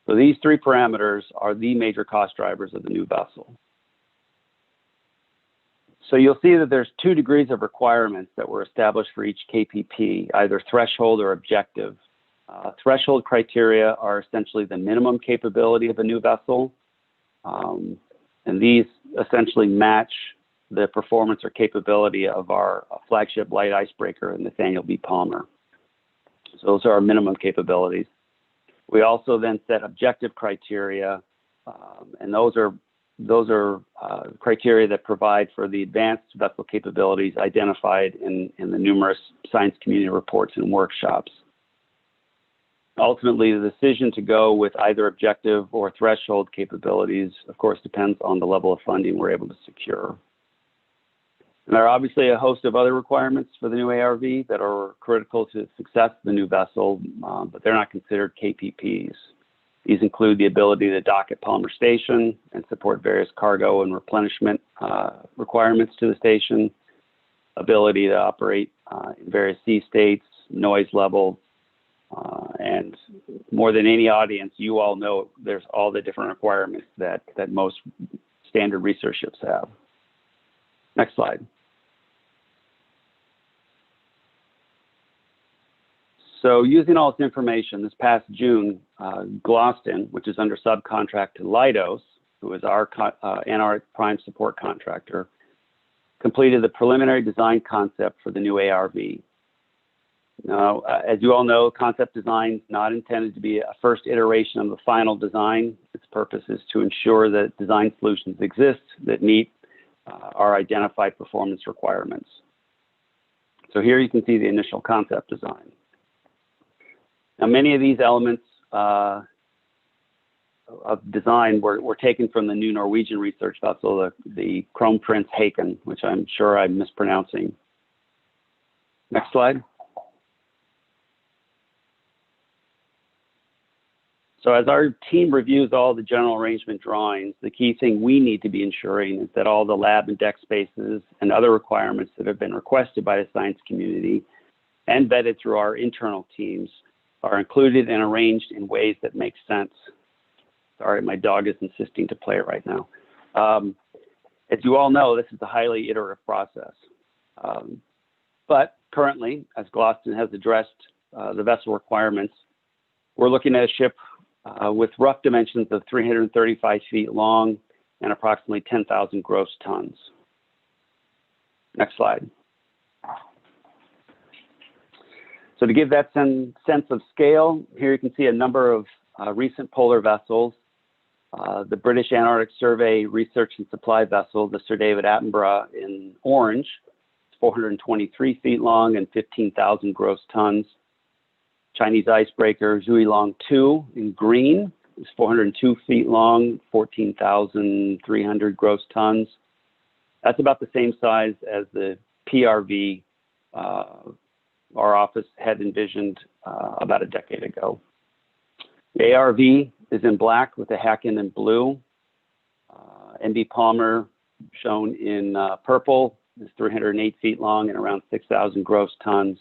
H: So these 3 parameters are the major cost drivers of the new vessel. So you'll see that there's 2 degrees of requirements that were established for each KPP, either threshold or objective. Threshold criteria are essentially the minimum capability of a new vessel, and these essentially match the performance or capability of our flagship light icebreaker, Nathaniel B. Palmer. So those are our minimum capabilities. We also then set objective criteria, and those are criteria that provide for the advanced vessel capabilities identified in the numerous science community reports and workshops. Ultimately, the decision to go with either objective or threshold capabilities, of course, depends on the level of funding we're able to secure. And there are obviously a host of other requirements for the new ARV that are critical to the success of the new vessel, but they're not considered KPPs. These include the ability to dock at Palmer Station and support various cargo and replenishment requirements to the station, ability to operate in various sea states, noise levels, and more than any audience, you all know there's all the different requirements that most standard research ships have. Next slide. So using all this information, this past June, Gloston, which is under subcontract to Leidos, who is our Antarctic prime support contractor, completed the preliminary design concept for the new ARV. Now, as you all know, concept design is not intended to be a first iteration of the final design. Its purpose is to ensure that design solutions exist that meet our identified performance requirements. So here you can see the initial concept design. Now, many of these elements of design were taken from the new Norwegian research vessel, the Kronprins Haakon, which I'm sure I'm mispronouncing. Next slide. So as our team reviews all the general arrangement drawings, the key thing we need to be ensuring is that all the lab and deck spaces and other requirements that have been requested by the science community and vetted through our internal teams are included and arranged in ways that make sense. Sorry, my dog is insisting to play right now. As you all know, this is a highly iterative process. But currently, as Gloston has addressed the vessel requirements, we're looking at a ship with rough dimensions of 335 feet long and approximately 10,000 gross tons. Next slide. So to give that sense of scale, here you can see a number of recent polar vessels. The British Antarctic Survey Research and Supply Vessel, the Sir David Attenborough in orange, 423 feet long and 15,000 gross tons. Chinese icebreaker Zhuilong 2 in green is 402 feet long, 14,300 gross tons. That's about the same size as the PRV our office had envisioned about a decade ago. The ARV is in black with the Haakon in blue. MB Palmer, shown in purple, is 308 feet long and around 6,000 gross tons.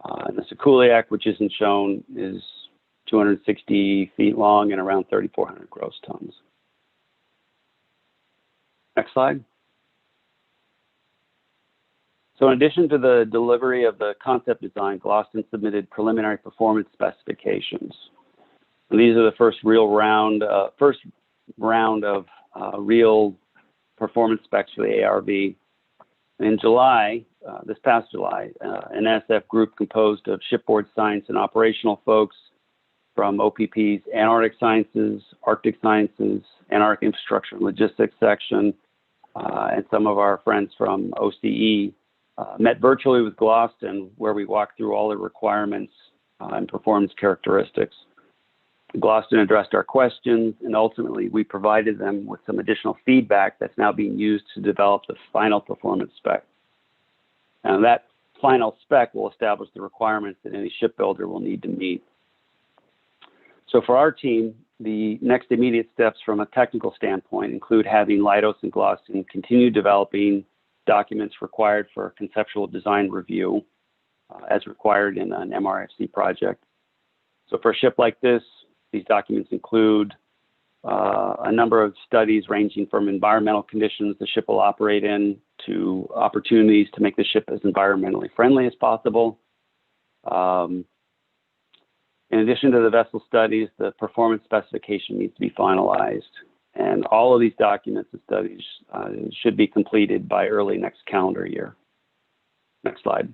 H: And the Sikuliak, which isn't shown, is 260 feet long and around 3,400 gross tons. Next slide. So in addition to the delivery of the concept design, Gloston submitted preliminary performance specifications. And these are the first round of real performance specs for the ARV. In July, this past July, an NSF group composed of shipboard science and operational folks from OPP's Antarctic Sciences, Arctic Sciences, Antarctic Infrastructure and Logistics section, and some of our friends from OCE met virtually with Gloston, where we walked through all the requirements and performance characteristics. Gloston addressed our questions, and ultimately we provided them with some additional feedback that's now being used to develop the final performance spec. And that final spec will establish the requirements that any shipbuilder will need to meet. So for our team, the next immediate steps from a technical standpoint include having Leidos and Gloston continue developing documents required for a conceptual design review as required in an MRFC project. So for a ship like this, these documents include a number of studies ranging from environmental conditions the ship will operate in to opportunities to make the ship as environmentally friendly as possible. In addition to the vessel studies, the performance specification needs to be finalized. And all of these documents and studies should be completed by early next calendar year. Next slide.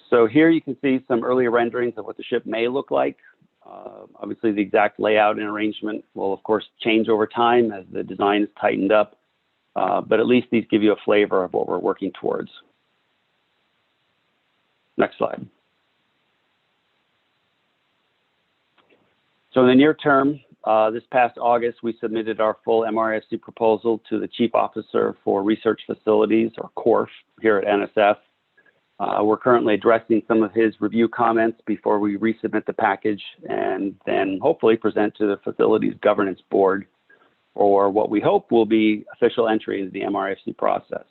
H: So here you can see some early renderings of what the ship may look like. Obviously, the exact layout and arrangement will, of course, change over time as the design is tightened up. But at least these give you a flavor of what we're working towards. Next slide. So in the near term, this past August, we submitted our full MRFC proposal to the Chief Officer for Research Facilities, or CORF, here at NSF. We're currently addressing some of his review comments before we resubmit the package and then hopefully present to the Facilities Governance Board for what we hope will be official entry into the MRFC process.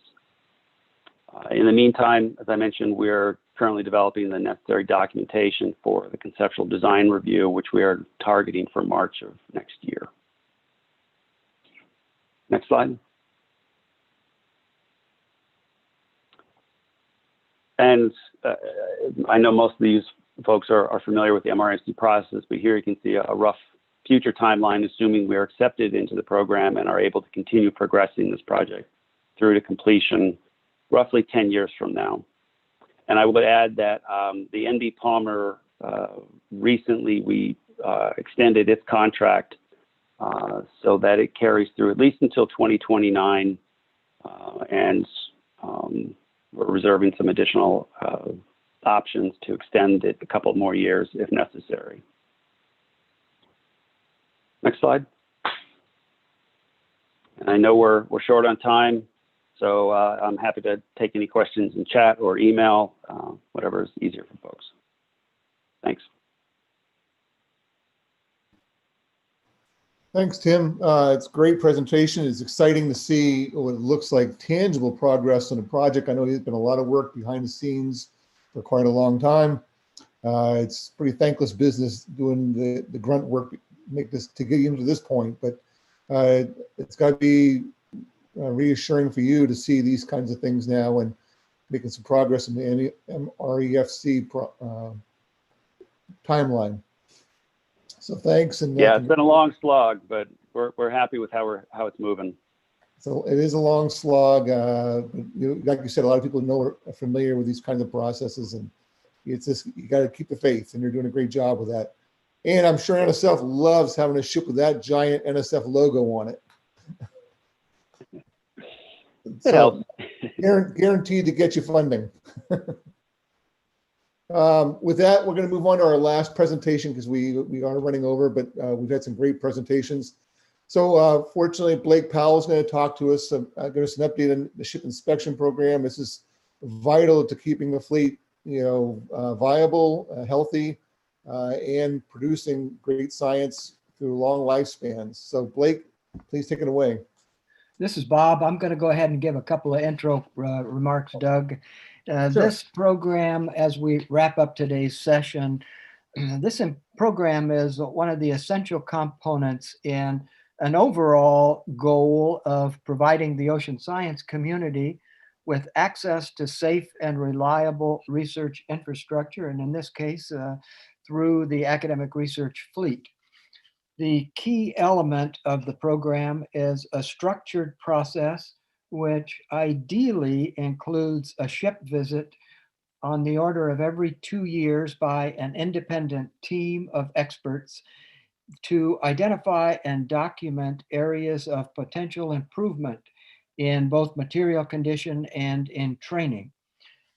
H: In the meantime, as I mentioned, we're currently developing the necessary documentation for the conceptual design review, which we are targeting for March of next year. Next slide. And I know most of these folks are familiar with the MRFC process, but here you can see a rough future timeline, assuming we are accepted into the program and are able to continue progressing this project through to completion roughly 10 years from now. And I would add that the NB Palmer recently we extended its contract so that it carries through at least until 2029, and we're reserving some additional options to extend it a couple more years if necessary. Next slide. And I know we're short on time, so I'm happy to take any questions in chat or email, whatever is easier for folks. Thanks.
B: Thanks, Tim. It's a great presentation. It's exciting to see what looks like tangible progress on the project. I know there's been a lot of work behind the scenes for quite a long time. It's pretty thankless business doing the grunt work to get you to this point, but it's got to be reassuring for you to see these kinds of things now and making some progress in the REFC timeline. So thanks. And
H: yeah, it's been a long slog, but we're happy with how it's moving.
B: So it is a long slog. Like you said, a lot of people are familiar with these kinds of processes, and it's just, you got to keep the faith, and you're doing a great job with that. And I'm sure NSF loves having a ship with that giant NSF logo on it. So guaranteed to get you funding. With that, we're going to move on to our last presentation because we are running over, but we've had some great presentations. So fortunately, Blake Powell is going to talk to us, give us an update on the ship inspection program. This is vital to keeping the fleet, viable, healthy, and producing great science through long lifespans. So Blake, please take it away.
I: This is Bob. I'm going to go ahead and give a couple of intro remarks, Doug.
B: Sure.
I: This program, as we wrap up today's session, this program is one of the essential components in an overall goal of providing the ocean science community with access to safe and reliable research infrastructure, and in this case, through the academic research fleet. The key element of the program is a structured process which ideally includes a ship visit on the order of every 2 years by an independent team of experts to identify and document areas of potential improvement in both material condition and in training.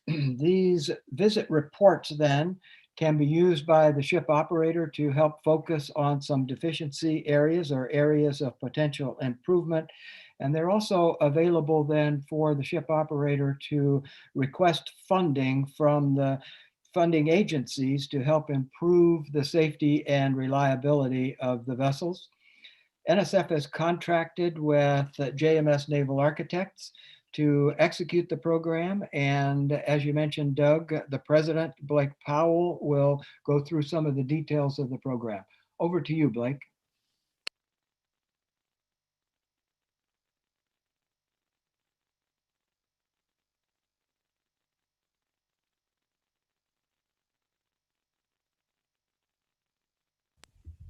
I: These visit reports then can be used by the ship operator to help focus on some deficiency areas or areas of potential improvement. And they're also available then for the ship operator to request funding from the funding agencies to help improve the safety and reliability of the vessels. NSF has contracted with JMS Naval Architects to execute the program. And as you mentioned, Doug, the president, Blake Powell, will go through some of the details of the program. Over to you, Blake.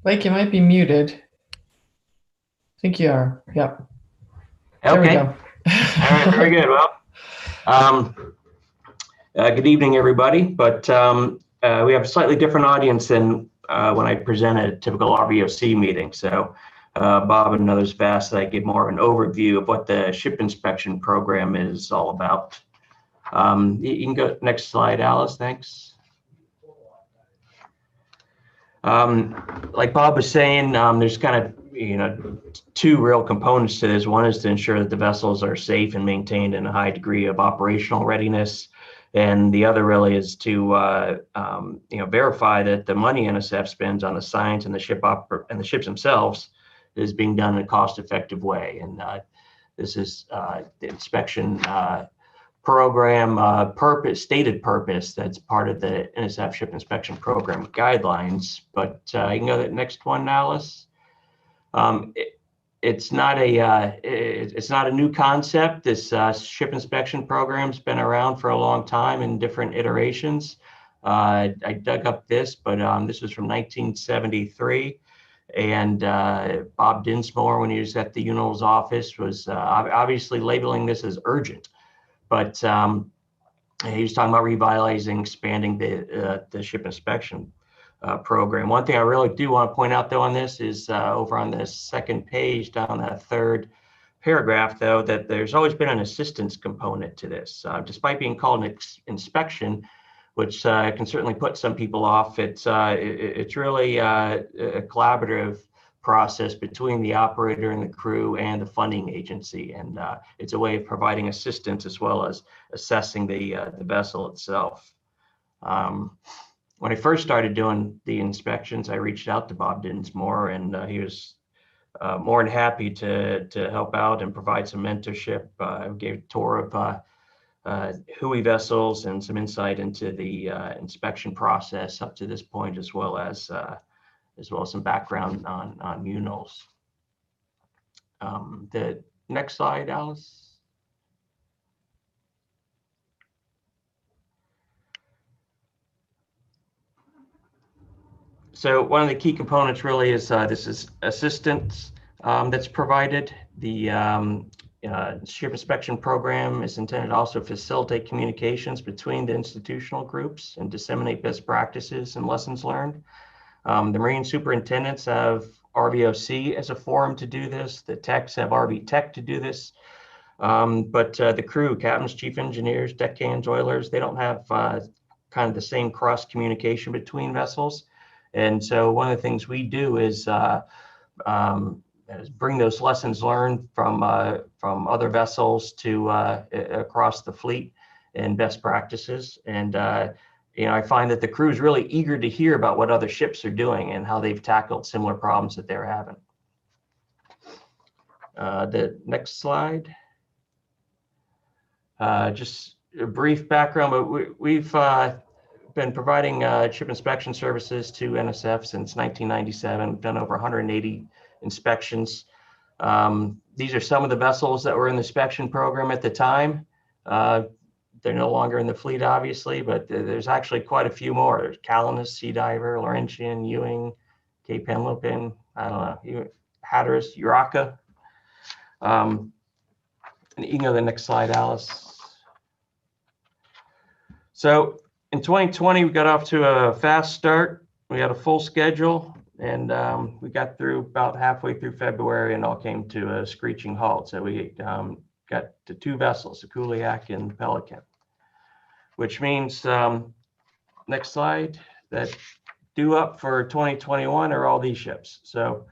J: Blake, you might be muted. I think you are. Yep. There we
K: Okay.
J: go.
K: All right. Very good. Well, good evening, everybody. But we have a slightly different audience than when I present at a typical RVOC meeting. So Bob and others have asked that I give more of an overview of what the ship inspection program is all about. You can go next slide, Alice. Thanks. Like Bob was saying, there's kind of two real components to this. One is to ensure that the vessels are safe and maintained in a high degree of operational readiness, and the other really is to verify that the money NSF spends on the science and the ships themselves is being done in a cost-effective way. And this is the inspection program stated purpose that's part of the NSF ship inspection program guidelines. But you can go to the next one, Alice. it's not a new concept. This ship inspection program's been around for a long time in different iterations. I dug up this, but this was from 1973. And Bob Dinsmore, when he was at the UNOLS office, was obviously labeling this as urgent. But he was talking about revitalizing, expanding the ship inspection program. One thing I really do want to point out, though, on this is over on the second page, down that third paragraph, though, that there's always been an assistance component to this. Despite being called an inspection, which can certainly put some people off, it's really a collaborative process between the operator and the crew and the funding agency, and it's a way of providing assistance as well as assessing the vessel itself. When I first started doing the inspections, I reached out to Bob Dinsmore, and he was more than happy to help out and provide some mentorship. I gave a tour of HUI vessels and some insight into the inspection process up to this point, as well as some background on UNOLS. The next slide, Alice. So one of the key components really is this is assistance that's provided. The ship inspection program is intended to also facilitate communications between the institutional groups and disseminate best practices and lessons learned. The Marine superintendents have RVOC as a forum to do this. The techs have RV Tech to do this. But the crew, captains, chief engineers, deckhands, oilers, they don't have kind of the same cross communication between vessels. And so one of the things we do is bring those lessons learned from other vessels to across the fleet and best practices. And I find that the crew is really eager to hear about what other ships are doing and how they've tackled similar problems that they're having. The next slide. Just a brief background, but we've been providing ship inspection services to NSF since 1997. We've done over 180 inspections. These are some of the vessels that were in the inspection program at the time. They're no longer in the fleet, obviously, but there's actually quite a few more. There's Calanus, Sea Diver, Laurentian, Ewing, Cape Henlopen, I don't know, Hatteras, Uraka. And you can go to the next slide, Alice. So in 2020, we got off to a fast start. We had a full schedule, and we got through about halfway through February, and all came to a screeching halt. So we got to two vessels, the Kuliak and Pelican, which means, next slide, that due up for 2021 are all these ships. So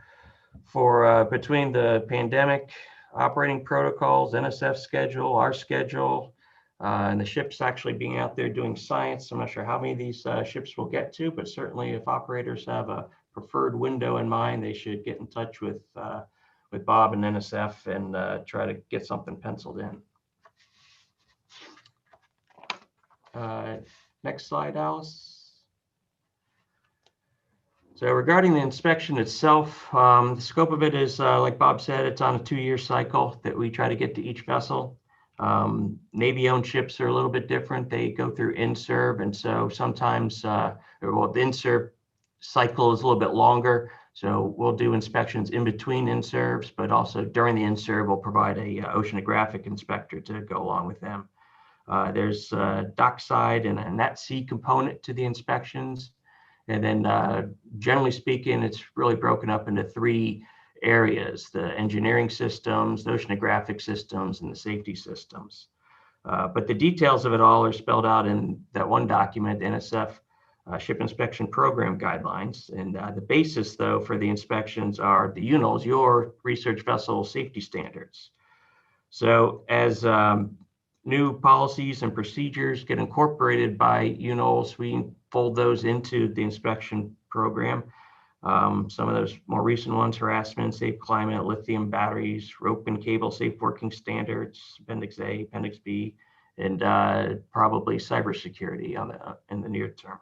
K: for between the pandemic, operating protocols, NSF schedule, our schedule, and the ships actually being out there doing science, I'm not sure how many of these ships we'll get to, but certainly if operators have a preferred window in mind, they should get in touch with Bob and NSF and try to get something penciled in. Next slide, Alice. So regarding the inspection itself, the scope of it is, like Bob said, it's on a 2-year cycle that we try to get to each vessel. Navy-owned ships are a little bit different. They go through in-serve, and so sometimes, the in-serve cycle is a little bit longer. So we'll do inspections in between in-serves, but also during the in-serve, we'll provide a oceanographic inspector to go along with them. There's a dockside and a net sea component to the inspections. And then generally speaking, it's really broken up into 3 areas: the engineering systems, the oceanographic systems, and the safety systems. But the details of it all are spelled out in that one document, the NSF Ship Inspection Program Guidelines. And the basis, though, for the inspections are the UNOLS, your Research Vessel Safety Standards. So as new policies and procedures get incorporated by UNOLS, we fold those into the inspection program. Some of those more recent ones: harassment, safe climate, lithium batteries, rope and cable safe working standards, Appendix A, Appendix B, and probably cybersecurity in the near term.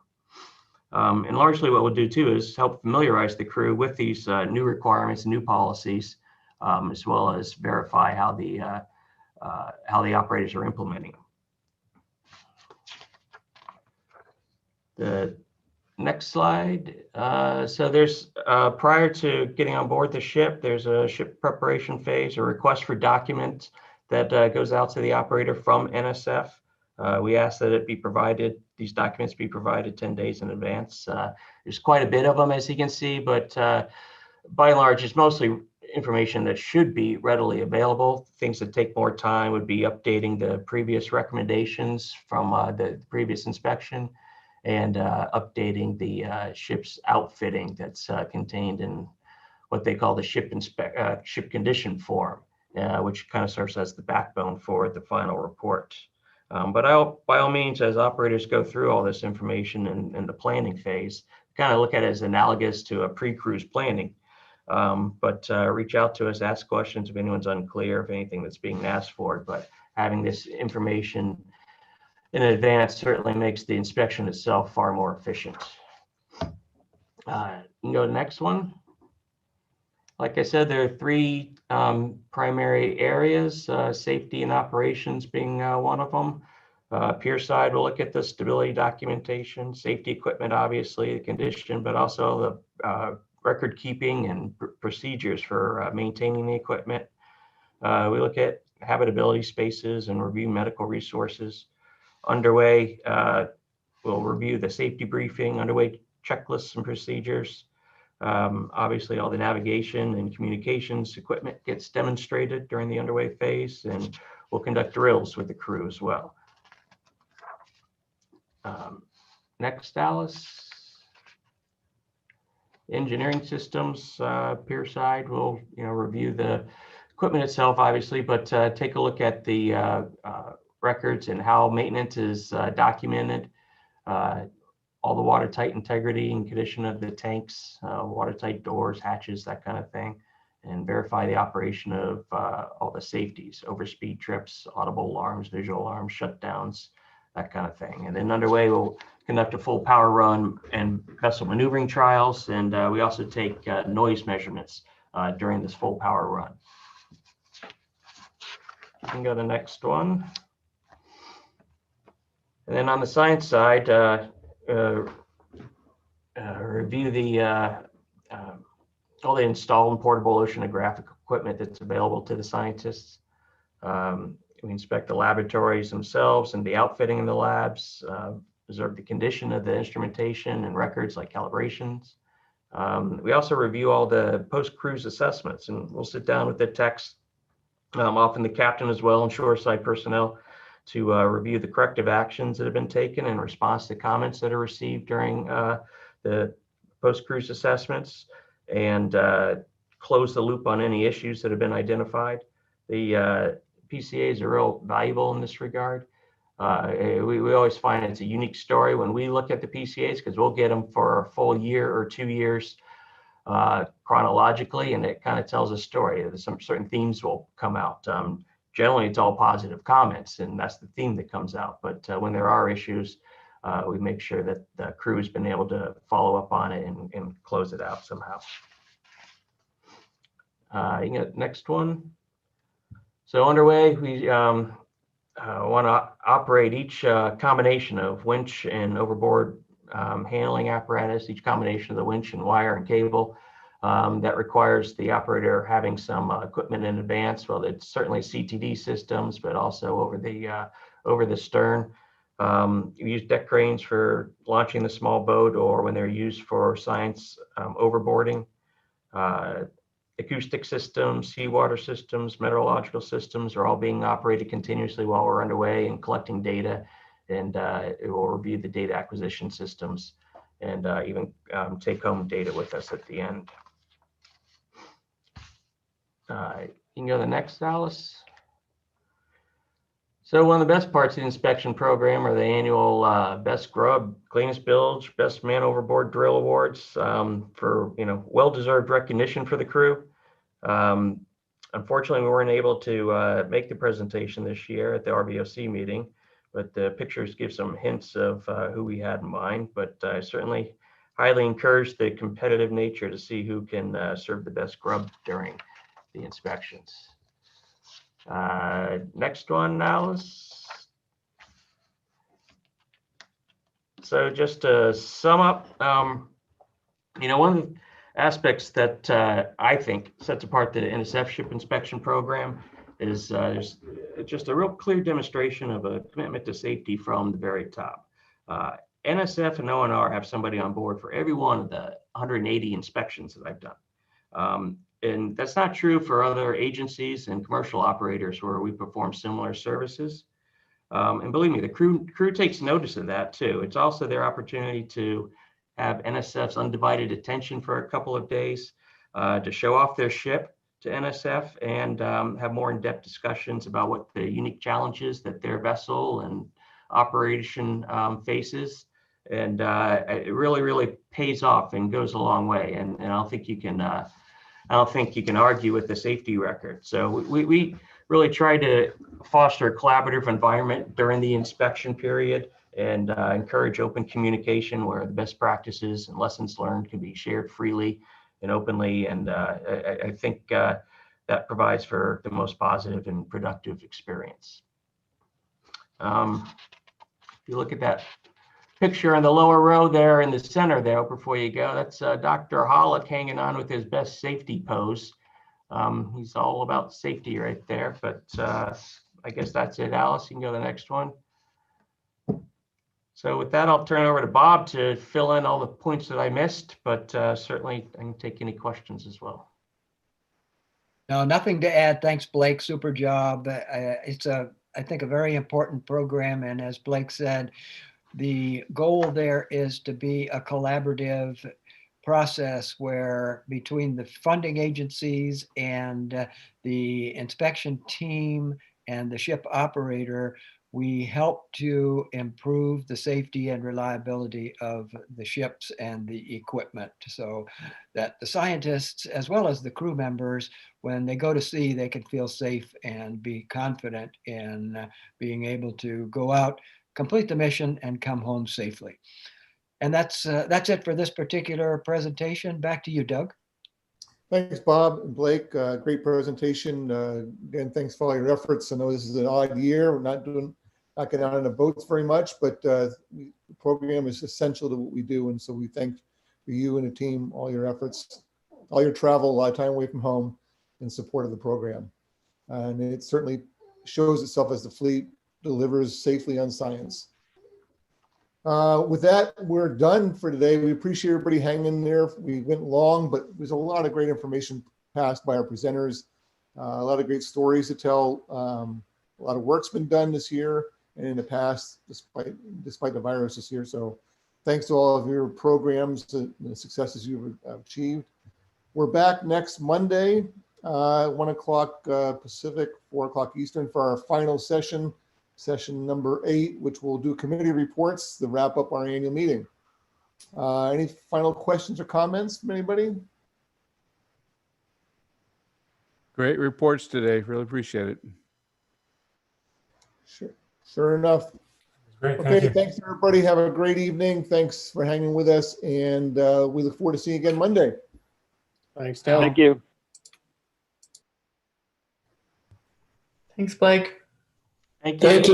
K: And largely what we'll do too is help familiarize the crew with these new requirements, new policies, as well as verify how the operators are implementing them. The next slide. So there's, prior to getting on board the ship, there's a ship preparation phase, a request for documents that goes out to the operator from NSF. We ask that it be provided, these documents be provided 10 days in advance. There's quite a bit of them, as you can see, but by and large, it's mostly information that should be readily available. Things that take more time would be updating the previous recommendations from the previous inspection, and updating the ship's outfitting that's contained in what they call the ship condition form, which kind of serves as the backbone for the final report. But by all means, as operators go through all this information in the planning phase, kind of look at it as analogous to a pre-cruise planning. But reach out to us, ask questions if anyone's unclear, if anything that's being asked for. But having this information in advance certainly makes the inspection itself far more efficient. You can go to the next one. Like I said, there are three primary areas, safety and operations being one of them. Pier side, we'll look at the stability documentation, safety equipment, obviously, the condition, but also the record keeping and procedures for maintaining the equipment. We look at habitability spaces and review medical resources. Underway, we'll review the safety briefing, underway checklists and procedures. Obviously, all the navigation and communications equipment gets demonstrated during the underway phase, and we'll conduct drills with the crew as well. Next, Alice. Engineering systems, pier side, we'll review the equipment itself, obviously, but take a look at the records and how maintenance is documented, all the watertight integrity and condition of the tanks, watertight doors, hatches, that kind of thing, and verify the operation of all the safeties, overspeed trips, audible alarms, visual alarms, shutdowns, that kind of thing. And then underway, we'll conduct a full power run and vessel maneuvering trials, and we also take noise measurements during this full power run. You can go to the next one. And then on the science side, review the all the installed and portable oceanographic equipment that's available to the scientists. We inspect the laboratories themselves and the outfitting in the labs, observe the condition of the instrumentation and records like calibrations. We also review all the post-cruise assessments, and we'll sit down with the techs, often the captain as well, and shoreside personnel, to review the corrective actions that have been taken in response to comments that are received during the post-cruise assessments, and close the loop on any issues that have been identified. The PCAs are real valuable in this regard. We always find it's a unique story when we look at the PCAs, because we'll get them for a full year or 2 years chronologically, and it kind of tells a story. Some certain themes will come out. Generally, it's all positive comments, and that's the theme that comes out. But when there are issues, we make sure that the crew has been able to follow up on it and close it out somehow. You get next one. So underway, we want to operate each combination of winch and overboard handling apparatus, each combination of the winch and wire and cable. That requires the operator having some equipment in advance. Well, it's certainly CTD systems, but also over the stern. You use deck cranes for launching the small boat, or when they're used for science overboarding. Acoustic systems, seawater systems, meteorological systems are all being operated continuously while we're underway and collecting data, and it will review the data acquisition systems and even take home data with us at the end. You can go to the next, Alice. So one of the best parts of the inspection program are the annual Best Grub, Cleanest Bilge, Best Man Overboard Drill Awards for well-deserved recognition for the crew. Unfortunately, we weren't able to make the presentation this year at the RBOC meeting, but the pictures give some hints of who we had in mind. But I certainly highly encourage the competitive nature to see who can serve the best grub during the inspections. Next one, Alice. So just to sum up, one of the aspects that I think sets apart the NSF ship inspection program is there's just a real clear demonstration of a commitment to safety from the very top. NSF and ONR have somebody on board for every one of the 180 inspections that I've done. And that's not true for other agencies and commercial operators where we perform similar services. And believe me, the crew takes notice of that too. It's also their opportunity to have NSF's undivided attention for a couple of days, to show off their ship to NSF and have more in-depth discussions about what the unique challenges that their vessel and operation faces. And it really, really pays off and goes a long way. And I don't think you can argue with the safety record. So we really try to foster a collaborative environment during the inspection period and encourage open communication where the best practices and lessons learned can be shared freely and openly. And I think that provides for the most positive and productive experience. If you look at that picture in the lower row there in the center there before you go, that's Dr. Hollick hanging on with his best safety pose. He's all about safety right there, but I guess that's it. Alice, you can go to the next one. So with that, I'll turn it over to Bob to fill in all the points that I missed, but certainly I can take any questions as well.
I: No, nothing to add. Thanks, Blake. Super job. It's I think a very important program. And as Blake said, the goal there is to be a collaborative process where between the funding agencies and the inspection team and the ship operator, we help to improve the safety and reliability of the ships and the equipment so that the scientists, as well as the crew members, when they go to sea, they can feel safe and be confident in being able to go out, complete the mission, and come home safely. And that's it for this particular presentation. Back to you, Doug.
B: Thanks, Bob and Blake. Great presentation. Again, thanks for all your efforts. I know this is an odd year. We're not getting out on the boats very much, but the program is essential to what we do. And so we thank you and the team, all your efforts, all your travel, a lot of time away from home in support of the program. And it certainly shows itself as the fleet delivers safely on science. With that, we're done for today. We appreciate everybody hanging in there. We went long, but there's a lot of great information passed by our presenters, a lot of great stories to tell. A lot of work's been done this year and in the past, despite the virus this year. So thanks to all of your programs and the successes you've achieved. We're back next Monday, 1 o'clock Pacific, 4 o'clock Eastern for our final session number 8, which will do committee reports to wrap up our annual meeting. Any final questions or comments from anybody?
L: Great reports today. Really appreciate it.
B: Sure enough.
A: Great,
B: okay, thanks everybody. Have a great evening. Thanks for hanging with us, and we look forward to seeing you again Monday.
G: Thanks, Dale.
H: Thank you.
J: Thanks, Blake.
K: Thank you.
B: Thank you.